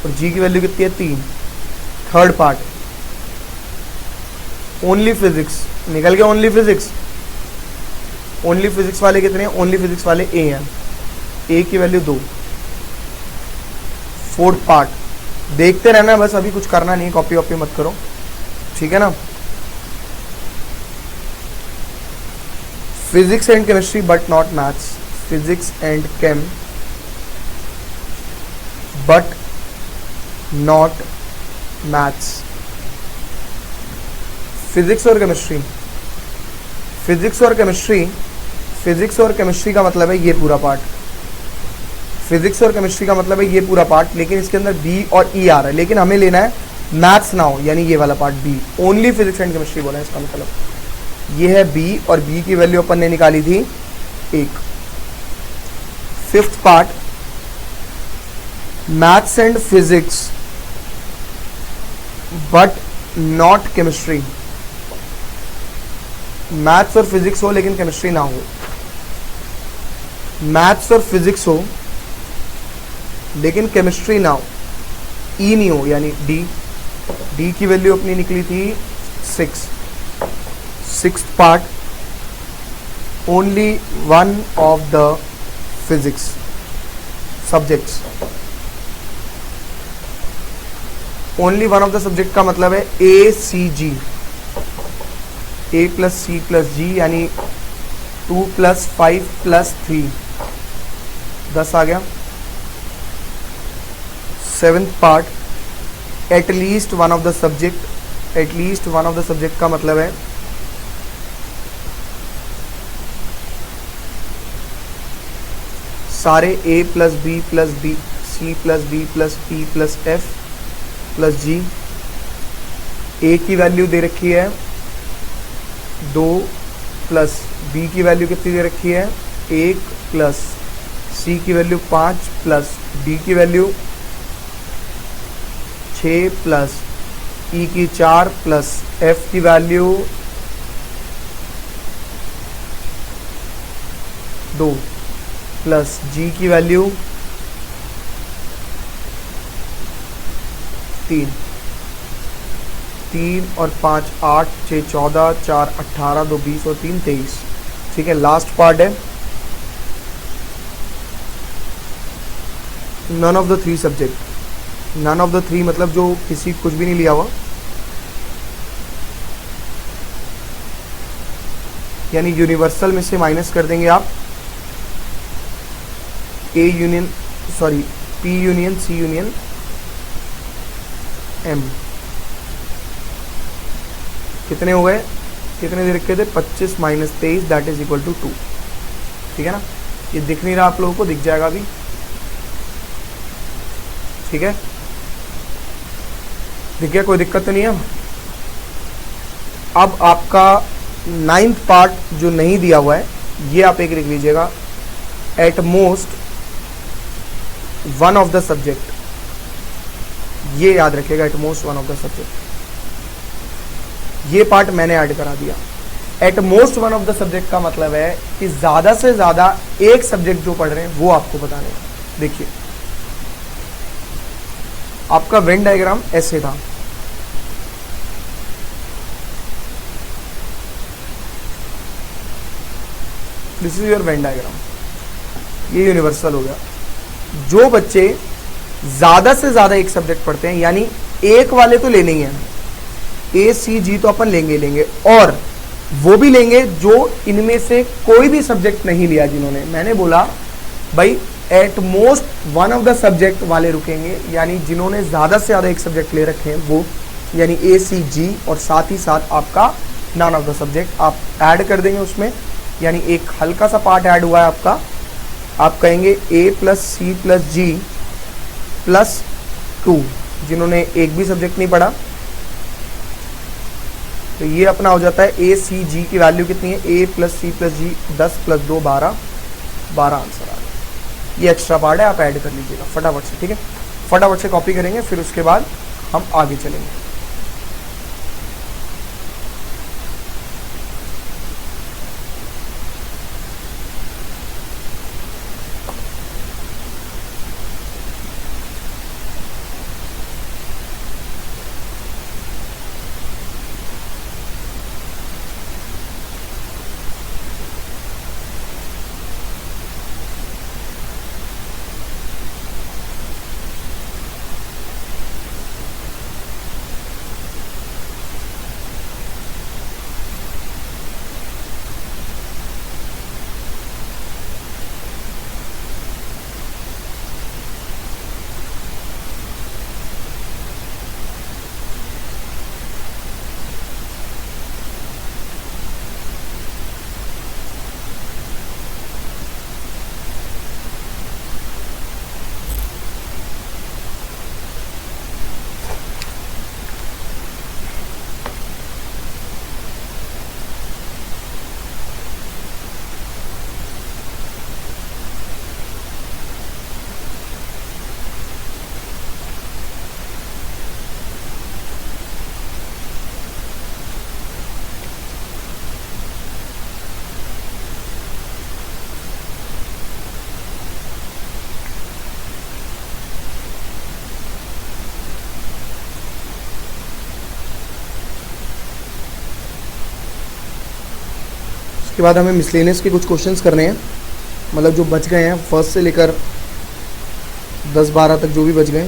और जी की वैल्यू कितनी है 3। थर्ड पार्ट ओनली फिजिक्स, निकल गया ओनली फिजिक्स, ओनली फिजिक्स वाले कितने हैं, ओनली फिजिक्स वाले ए हैं, ए की वैल्यू 2। फोर्थ पार्ट देखते रहना बस, अभी कुछ करना नहीं, कॉपी वॉपी मत करो, ठीक है ना। Physics and chemistry but not maths, physics and came but not maths. Physics और केमिस्ट्री, फिजिक्स और केमिस्ट्री, फिजिक्स और केमिस्ट्री का मतलब है ये पूरा पार्ट, फिजिक्स और केमिस्ट्री का मतलब है ये पूरा पार्ट, लेकिन इसके अंदर बी और ई आ रहा है, लेकिन हमें लेना है मैथ्स ना हो, यानी ये वाला part B, only physics and chemistry बोला है, इसका मतलब ये है बी, और बी की वैल्यू अपन ने निकाली थी 1। Fifth part maths and physics but not chemistry, maths और फिजिक्स हो लेकिन केमिस्ट्री ना हो, मैथ्स और फिजिक्स हो लेकिन केमिस्ट्री ना हो, ई नहीं हो, यानी डी, डी की वैल्यू अपनी निकली थी 6। Sixth part only one of the physics subjects, only one of the subject का मतलब है ए सी जी, ए प्लस सी प्लस जी, यानी 2 प्लस 5 प्लस 3, 10 आ गया। Seventh part at least one of the subject, at least one of the subject का मतलब है सारे A plus B plus B C plus B plus E plus F plus G. A की value दे रखी है 2 प्लस बी की वैल्यू कितनी दे रखी है 1 प्लस सी की वैल्यू 5 प्लस डी की वैल्यू 6 प्लस ई की 4 प्लस एफ की वैल्यू 2 प्लस जी की वैल्यू 3। 3 और 5 8, 6 14, 4 18, 2 20 और 3 23। ठीक है, लास्ट पार्ट है none of the three subject. None of the three मतलब जो किसी कुछ भी नहीं लिया हुआ, यानी यूनिवर्सल में से माइनस कर देंगे आप A union sorry P union C union M. कितने हो गए, कितने दे रखे थे 25 minus 23 that is equal to 2। ठीक है ना, ये दिख नहीं रहा आप लोगों को, दिख जाएगा अभी। ठीक है, दिख गया, कोई दिक्कत तो नहीं है। अब आपका 9th पार्ट जो नहीं दिया हुआ है ये आप एक लिख लीजिएगा, at most one of the subject. ये याद रखिएगा, at most one of the subject. ये पार्ट मैंने ऐड करा दिया। At most one of the subject का मतलब है कि ज्यादा से ज्यादा एक सब्जेक्ट जो पढ़ रहे हैं वो आपको बताने का। देखिए आपका वेन डायग्राम ऐसे था, this is your Venn diagram. ये यूनिवर्सल हो गया। जो बच्चे ज्यादा से ज्यादा एक सब्जेक्ट पढ़ते हैं, यानी एक वाले तो लेने ही है, ए सी जी तो अपन लेंगे लेंगे, और वो भी लेंगे जो इनमें से कोई भी सब्जेक्ट नहीं लिया जिन्होंने। मैंने बोला भाई at most one of the subject वाले रुकेंगे, यानी जिन्होंने ज्यादा से ज्यादा एक सब्जेक्ट ले रखे हैं वो, यानी ए सी जी, और साथ ही साथ आपका नन ऑफ द सब्जेक्ट आप ऐड कर देंगे उसमें। यानी एक हल्का सा पार्ट ऐड हुआ है आपका, आप कहेंगे ए प्लस सी प्लस जी प्लस 2, जिन्होंने एक भी सब्जेक्ट नहीं पढ़ा। तो ये अपना हो जाता है ए सी जी की वैल्यू कितनी है, ए प्लस सी प्लस जी 10 प्लस 2 12, 12 आंसर आ गया। ये एक्स्ट्रा पार्ट है, आप ऐड कर लीजिएगा फटाफट से। ठीक है, फटाफट से कॉपी करेंगे, फिर उसके बाद हम आगे चलेंगे। उसके बाद हमें मिसलेनियस के कुछ क्वेश्चंस करने हैं, मतलब जो बच गए हैं फर्स्ट से लेकर 10-12 तक जो भी बच गए।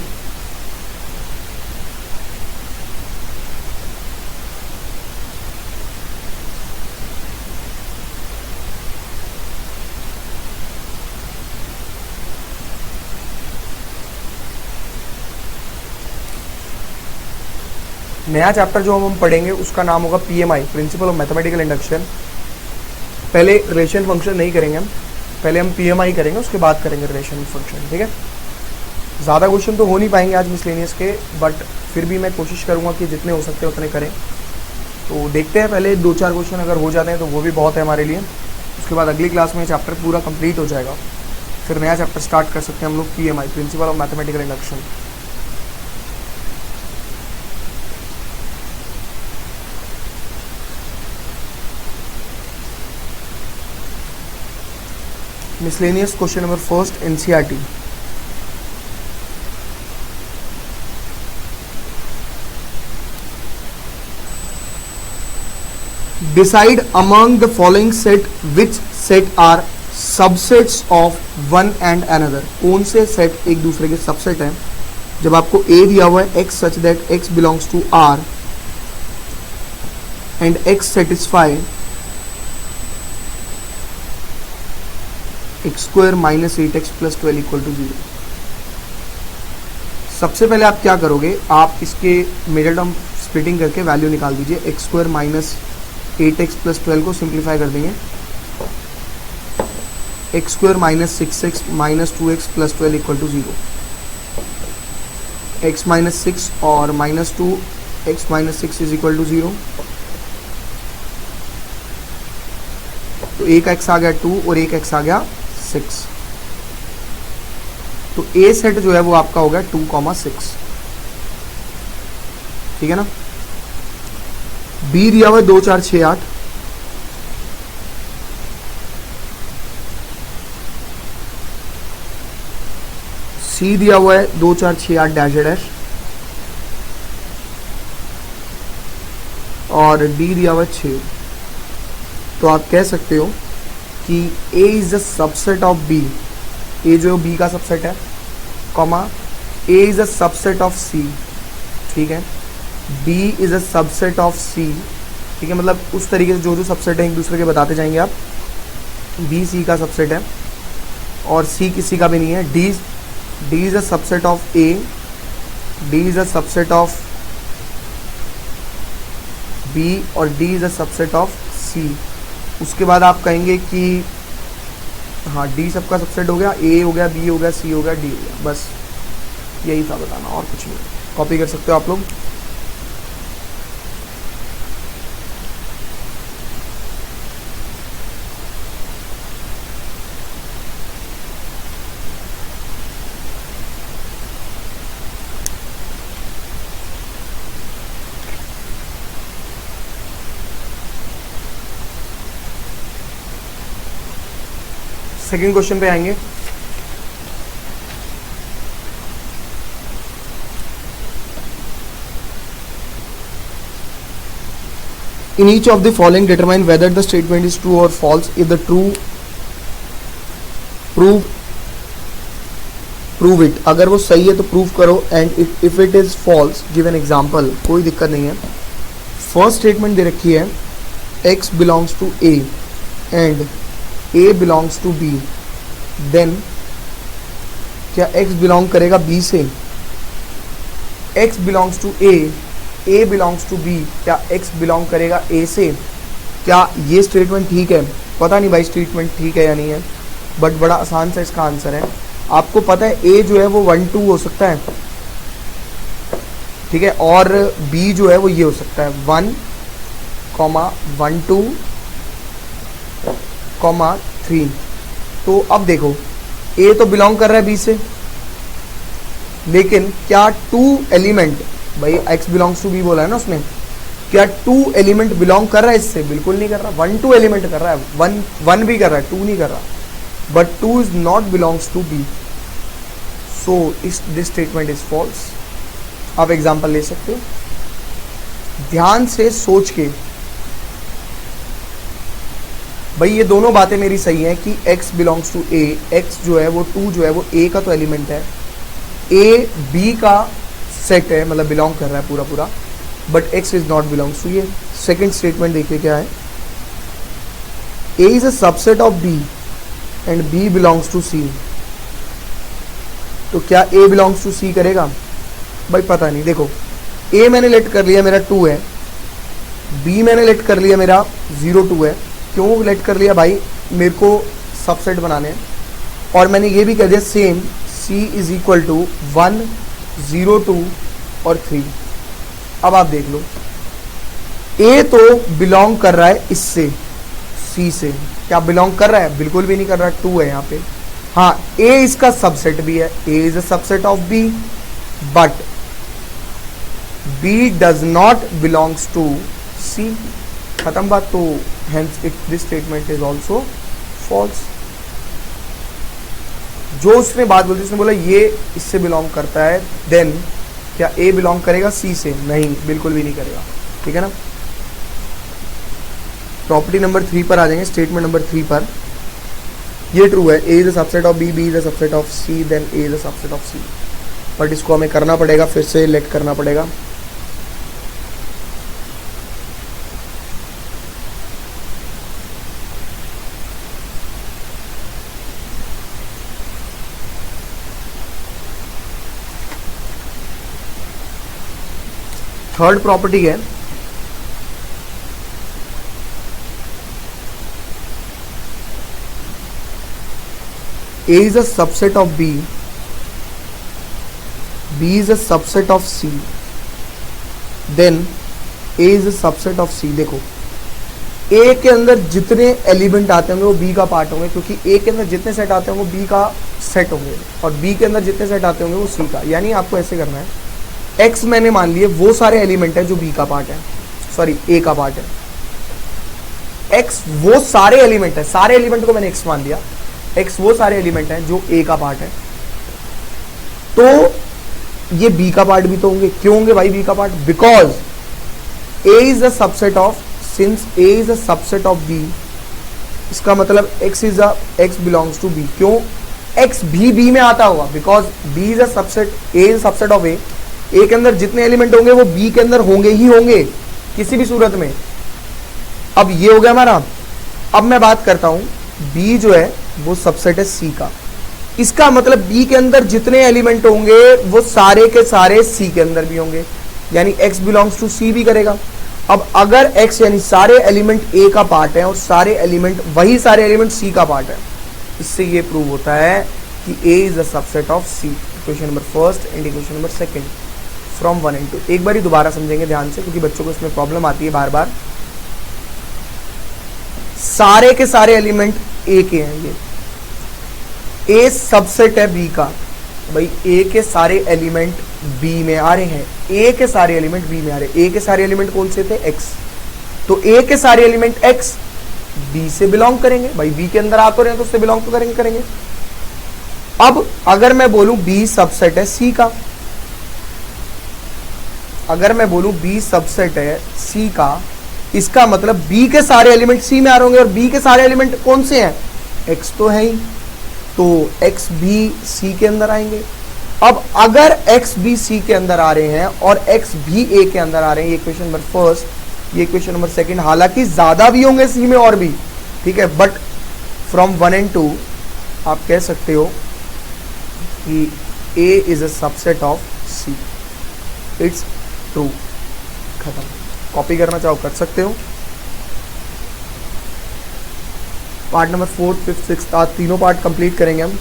नया चैप्टर जो हम पढ़ेंगे उसका नाम होगा PMI, principle of mathematical induction. पहले रिलेशन फंक्शन नहीं करेंगे हम, पहले हम पीएमआई करेंगे, उसके बाद करेंगे रिलेशन फंक्शन। ठीक है, ज़्यादा क्वेश्चन तो हो नहीं पाएंगे आज मिसलेनियस के, बट फिर भी मैं कोशिश करूँगा कि जितने हो सकते हैं उतने करें। तो देखते हैं, पहले 2-4 क्वेश्चन अगर हो जाते हैं तो वो भी बहुत है हमारे लिए। उसके बाद अगली क्लास में चैप्टर पूरा कंप्लीट हो जाएगा, फिर नया चैप्टर स्टार्ट कर सकते हैं हम लोग, PMI, principle of mathematical induction. Miscellaneous question number first, NCERT. Decide among the following set which set are subsets of one and another. कौन से सेट एक दूसरे के सबसेट हैं? जब आपको ए दिया हुआ है X such that X belongs to R and X satisfy X square minus 8x plus 12 equal to 0। सबसे पहले आप क्या करोगे, आप इसके मिडिल टर्म स्प्लिटिंग करके वैल्यू निकाल दीजिए। X square minus 8x plus 12 को सिंप्लीफाई कर देंगे, X square minus 6x minus 2x plus 12 equal to 0। x minus 6 और minus 2 x minus 6 is equal to 0। तो एक x आ गया 2 और एक x आ गया 6। तो ए सेट जो है वो आपका हो गया 2,6। ठीक है ना। बी दिया हुआ है 2 4 6 8। सी दिया हुआ है 2 4 6 8 डैश डैश और डी दिया हुआ है 6। तो आप कह सकते हो कि A is the subset of B, A जो B का सबसेट है, comma A is the subset of C। ठीक है, B is the subset of C। ठीक है, मतलब उस तरीके से जो जो सबसेट है एक दूसरे के बताते जाएंगे आप। B C का सबसेट है और C किसी का भी नहीं है। D is the subset of A, D is the subset of B और D is the subset of C। उसके बाद आप कहेंगे कि हाँ डी सबका सबसेट हो गया, ए हो गया, बी हो गया, सी हो गया, डी हो गया। बस यही था बताना, और कुछ नहीं। कॉपी कर सकते हो आप लोग। सेकेंड क्वेश्चन पे आएंगे। In each of the following determine whether the statement is true or false. If the true, prove it. अगर वो सही है तो प्रूव करो, and if it is false give an example. कोई दिक्कत नहीं है। फर्स्ट स्टेटमेंट दे रखी है x belongs to A and A belongs to B, then क्या x belong करेगा B से? x belongs to A, A belongs to B, क्या x belong करेगा A से? क्या ये स्टेटमेंट ठीक है? पता नहीं भाई स्टेटमेंट ठीक है या नहीं है, बट बड़ा आसान सा इसका आंसर है। आपको पता है A जो है वो 1 2 हो सकता है, ठीक है, और B जो है वो ये हो सकता है 1, 1 2, 3। तो अब देखो A तो बिलोंग कर रहा है B से, लेकिन क्या 2 एलिमेंट, भाई x बिलोंग्स टू B बोला है ना उसने, क्या 2 एलिमेंट बिलोंग कर रहा है इससे? बिल्कुल नहीं कर रहा। 1 2 एलिमेंट कर रहा है, 1 भी कर रहा है, 2 नहीं कर रहा, but 2 is not belongs to B, so this statement is false. आप एग्जांपल ले सकते हो, ध्यान से सोच के। भाई ये दोनों बातें मेरी सही हैं कि x belongs to A, x जो है वो 2 जो है वो A का तो एलिमेंट है, A B का सेट है, मतलब बिलोंग कर रहा है पूरा पूरा, but x is not belongs to. ये सेकंड स्टेटमेंट देखिए क्या है, A is a subset of B and B belongs to C। तो क्या A बिलोंग्स टू C करेगा? भाई पता नहीं। देखो A मैंने लेट कर लिया मेरा 2 है, B मैंने लेट कर लिया मेरा 0 2 है। क्यों लेट कर लिया भाई? मेरे को सबसेट बनाने हैं, और मैंने ये भी कह दिया same C is equal to 1 0 2 और 3। अब आप देख लो, A तो बिलोंग कर रहा है इससे, C से। क्या बिलोंग कर रहा है? बिल्कुल भी नहीं कर रहा, 2 है यहाँ पे। हाँ, A इसका सबसेट भी है, A is a subset of B, but B does not belongs to C। खत्म बात। तो hence this statement is also false। जो उसने बात बोली, उसने बोला ये इससे बिलोंग करता है, देन क्या A बिलोंग करेगा C से? नहीं, बिल्कुल भी नहीं करेगा। ठीक है ना। प्रॉपर्टी नंबर 3 पर आ जाएंगे, स्टेटमेंट नंबर 3 पर। ये ट्रू है, A is a subset of B, B is a subset of C, then A is a subset of C. But इसको हमें करना पड़ेगा, फिर से लेट करना पड़ेगा। थर्ड प्रॉपर्टी है, A is a subset of B, B is a subset of C, then A is a subset of C। देखो A के अंदर जितने एलिमेंट आते होंगे वो B का पार्ट होंगे, क्योंकि A के अंदर जितने सेट आते होंगे वो B का सेट होंगे, और B के अंदर जितने सेट आते होंगे वो C का। यानी आपको ऐसे करना है, X मैंने मान लिए वो सारे एलिमेंट है जो B का पार्ट है, सॉरी A का पार्ट है। X वो सारे एलिमेंट है, सारे एलिमेंट को मैंने X मान लिया, X वो सारे एलिमेंट हैं जो A का पार्ट है, तो ये B का पार्ट भी तो होंगे। क्यों होंगे भाई B का part? Because A is a subset of, since A is a subset of B, इसका मतलब X बिलोंग्स टू B। क्यों? X भी B में आता होगा, because B is a subset, A is subset of A। A के अंदर जितने एलिमेंट होंगे वो B के अंदर होंगे ही होंगे किसी भी सूरत में। अब ये हो गया हमारा। अब मैं बात करता हूं, B जो है वो सबसेट है C का, इसका मतलब B के अंदर जितने एलिमेंट होंगे वो सारे के सारे C के अंदर भी होंगे, यानी X बिलोंग्स टू C भी करेगा। अब अगर X यानी सारे एलिमेंट A का पार्ट है और सारे एलिमेंट, वही सारे एलिमेंट C का पार्ट है, इससे ये प्रूव होता है कि A is a subset of C। Equation number first and equation number second from 1 and 2। एक बार ही दोबारा समझेंगे ध्यान से, क्योंकि बच्चों को इसमें प्रॉब्लम आती है बार बार। सारे के सारे एलिमेंट A के हैं, ये A सबसेट है B का। भाई A के सारे एलिमेंट B में आ रहे हैं, A के सारे एलिमेंट B में आ रहे हैं। A के सारे एलिमेंट कौन से थे? X। तो A के सारे एलिमेंट X B से बिलोंग करेंगे। भाई B के अंदर आ तो रहे हैं तो उससे बिलोंग तो करेंगे। अब अगर मैं बोलूं B सबसेट है C का, अगर मैं बोलूं B सबसेट है C का, इसका मतलब B के सारे एलिमेंट C में आ रहे होंगे, और B के सारे एलिमेंट कौन से हैं? X तो है ही, तो X भी C के अंदर आएंगे। अब अगर X भी C के अंदर आ रहे हैं और X भी A के अंदर आ रहे हैं, ये इक्वेशन नंबर फर्स्ट, ये इक्वेशन नंबर सेकंड, हालांकि ज्यादा भी होंगे C में और भी, ठीक है, बट फ्रॉम 1 and 2 आप कह सकते हो कि A is a subset of C। It's true, खत्म। कॉपी करना चाहो कर सकते हो। पार्ट नंबर 4, 5, 6 आज तीनों पार्ट कंप्लीट करेंगे हम।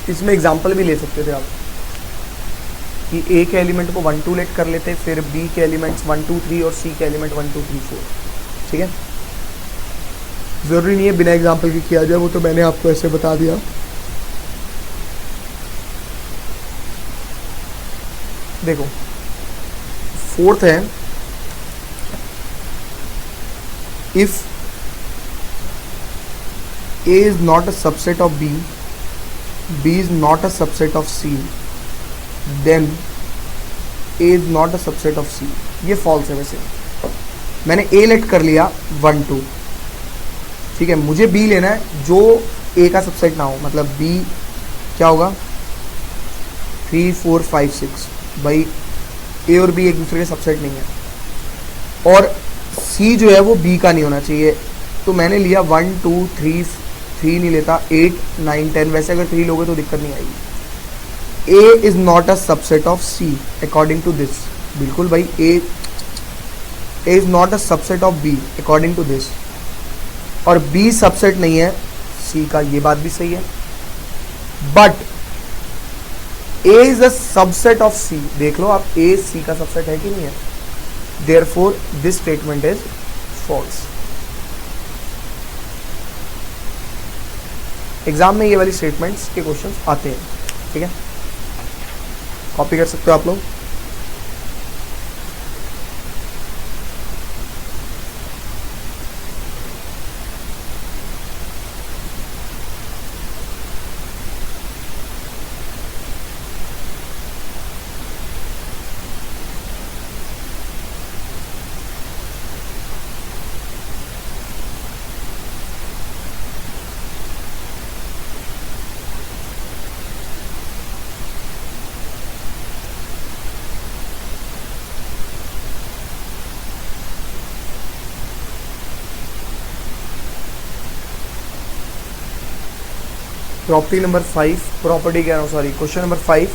इसमें एग्जांपल भी ले सकते थे आप कि A के एलिमेंट को 1 2 लेट कर लेते, फिर B के एलिमेंट्स 1 2 3 और C के एलिमेंट 1 2 3 4। ठीक है, जरूरी नहीं है बिना एग्जांपल के किया जाए, वो तो मैंने आपको ऐसे बता दिया। देखो फोर्थ है, if A is not a subset of B, B is not a subset of C, then A is not a subset of C। ये फॉल्स है। वैसे मैंने A लेट कर लिया 1 2, ठीक है, मुझे B लेना है जो A का सबसेट ना हो, मतलब B क्या होगा 3 4 5 6। भाई A और B एक दूसरे के सबसेट नहीं है, और C जो है वो B का नहीं होना चाहिए, तो मैंने लिया 1 2 3 3 नहीं लेता, 8 9 10। वैसे अगर 3 लोगे तो दिक्कत नहीं आएगी। A is not a subset of C according to this. बिल्कुल भाई, A is not a subset of B according to this, और B सबसेट नहीं है C का, ये बात भी सही है। But A is a subset of C। देख लो आप, A C का सबसेट है कि नहीं है, therefore this statement is false. Exam में ये वाली स्टेटमेंट्स के क्वेश्चंस आते हैं, ठीक है, कॉपी कर सकते हो आप लोग। प्रॉपर्टी नंबर 5, प्रॉपर्टी कह रहा हूँ सॉरी, क्वेश्चन नंबर 5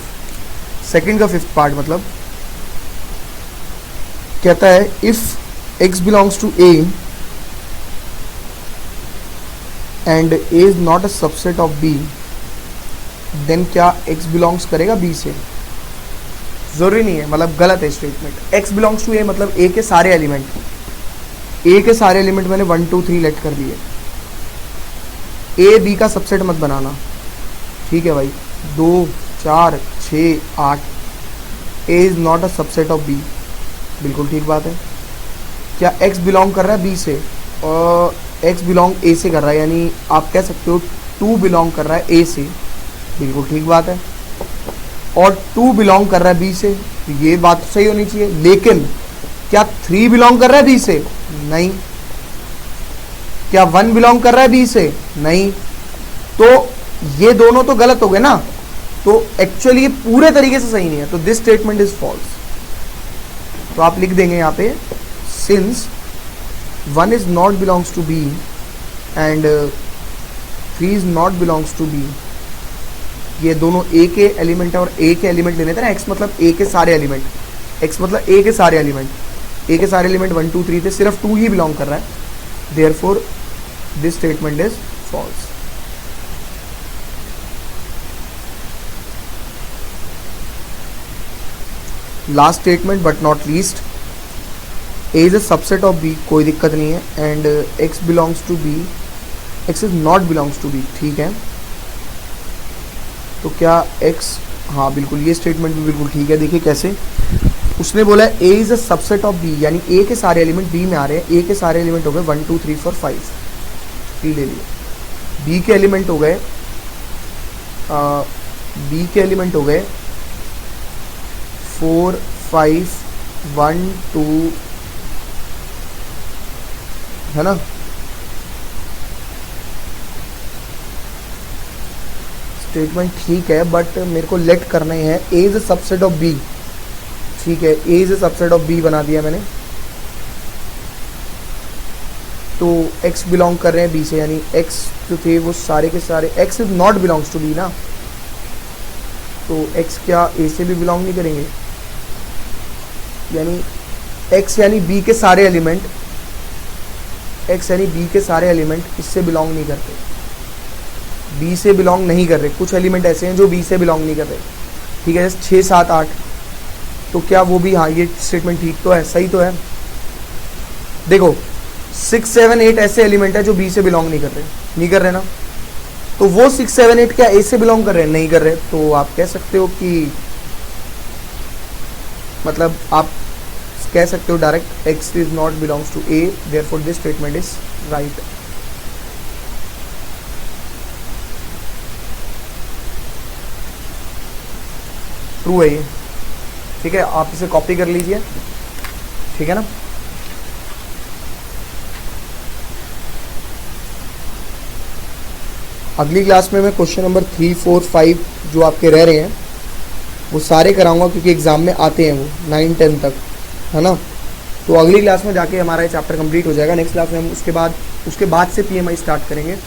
सेकंड का 5th पार्ट मतलब कहता है if x belongs to a and a is not a subset of b, then क्या x बिलोंग्स करेगा b से? जरूरी नहीं है, मतलब गलत है statement. x belongs to a मतलब a के सारे एलिमेंट, a के सारे एलिमेंट मैंने 1 2 3 लेट कर दिए। a b का सबसेट मत बनाना, ठीक है भाई। 2 4 6 8, a is not a subset of b, बिल्कुल ठीक बात है। क्या x बिलोंग कर रहा है b से? और x बिलोंग a से कर रहा है, यानी आप कह सकते हो 2 बिलोंग कर रहा है a से, बिल्कुल ठीक बात है। और 2 बिलोंग कर रहा है b से, तो ये बात तो सही होनी चाहिए। लेकिन क्या 3 बिलोंग कर रहा है b से? नहीं। क्या 1 बिलोंग कर रहा है b से? नहीं। तो ये दोनों तो गलत हो गए ना, तो एक्चुअली ये पूरे तरीके से सही नहीं है, तो दिस स्टेटमेंट इज फॉल्स। तो आप लिख देंगे यहाँ पे since 1 is not belongs to b and 3 is not belongs to b, ये दोनों a के एलिमेंट है और a के एलिमेंट लेने थे ना, x मतलब a के सारे एलिमेंट, x मतलब a के सारे एलिमेंट, a के सारे एलिमेंट 1 2 3 थे, सिर्फ 2 ही बिलोंग कर रहा है, therefore this statement is false. Last statement but not least, a is a subset of b, कोई दिक्कत नहीं है, and x belongs to b, x is not belongs to b, ठीक है। तो क्या x, हाँ बिल्कुल ये स्टेटमेंट भी बिल्कुल ठीक है। देखिए कैसे, उसने बोला है a is a subset of b, यानी a के सारे एलिमेंट b में आ रहे हैं। a के सारे एलिमेंट हो गए 1 2 3 4 5, ले लिए। b के एलिमेंट हो गए b के एलिमेंट हो गए 4 5 1 2, है ना। स्टेटमेंट ठीक है, बट मेरे को लेट करना ही है a is a subset of b, ठीक है। a is a subset of b बना दिया मैंने, तो x बिलोंग कर रहे हैं b से, यानी x जो थे वो सारे के सारे, x is not belongs to b ना, तो x क्या a से भी बिलोंग नहीं करेंगे, यानी x यानी b के सारे एलिमेंट, x यानी b के सारे एलिमेंट इससे बिलोंग नहीं करते, b से बिलोंग नहीं कर रहे। कुछ एलिमेंट ऐसे हैं जो b से बिलोंग नहीं कर रहे, ठीक है, 6 7 8, तो क्या वो भी, हाँ ये स्टेटमेंट ठीक तो है, सही तो है। देखो 6 7 8 ऐसे एलिमेंट है जो b से बिलोंग नहीं कर रहे ना, तो वो 6 7 8 क्या a से बिलोंग कर रहे हैं? नहीं कर रहे। तो आप कह सकते हो कि, मतलब आप कह सकते हो direct x is not belongs to a, therefore this statement is right. True है ये, ठीक है। आप इसे कॉपी कर लीजिए, ठीक है ना। अगली क्लास में मैं क्वेश्चन नंबर 3 4 5 जो आपके रह रहे हैं वो सारे कराऊंगा, क्योंकि एग्जाम में आते हैं वो 9 10 तक, है ना। तो अगली क्लास में जाके हमारा ये चैप्टर कंप्लीट हो जाएगा। नेक्स्ट क्लास में हम उसके बाद से PMI स्टार्ट करेंगे।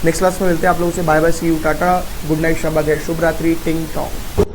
नेक्स्ट क्लास में मिलते हैं आप लोगों से। Bye bye, see you, tata, good night, शब्बा खैर, शुभ रात्रि, टिंग टॉन्ग।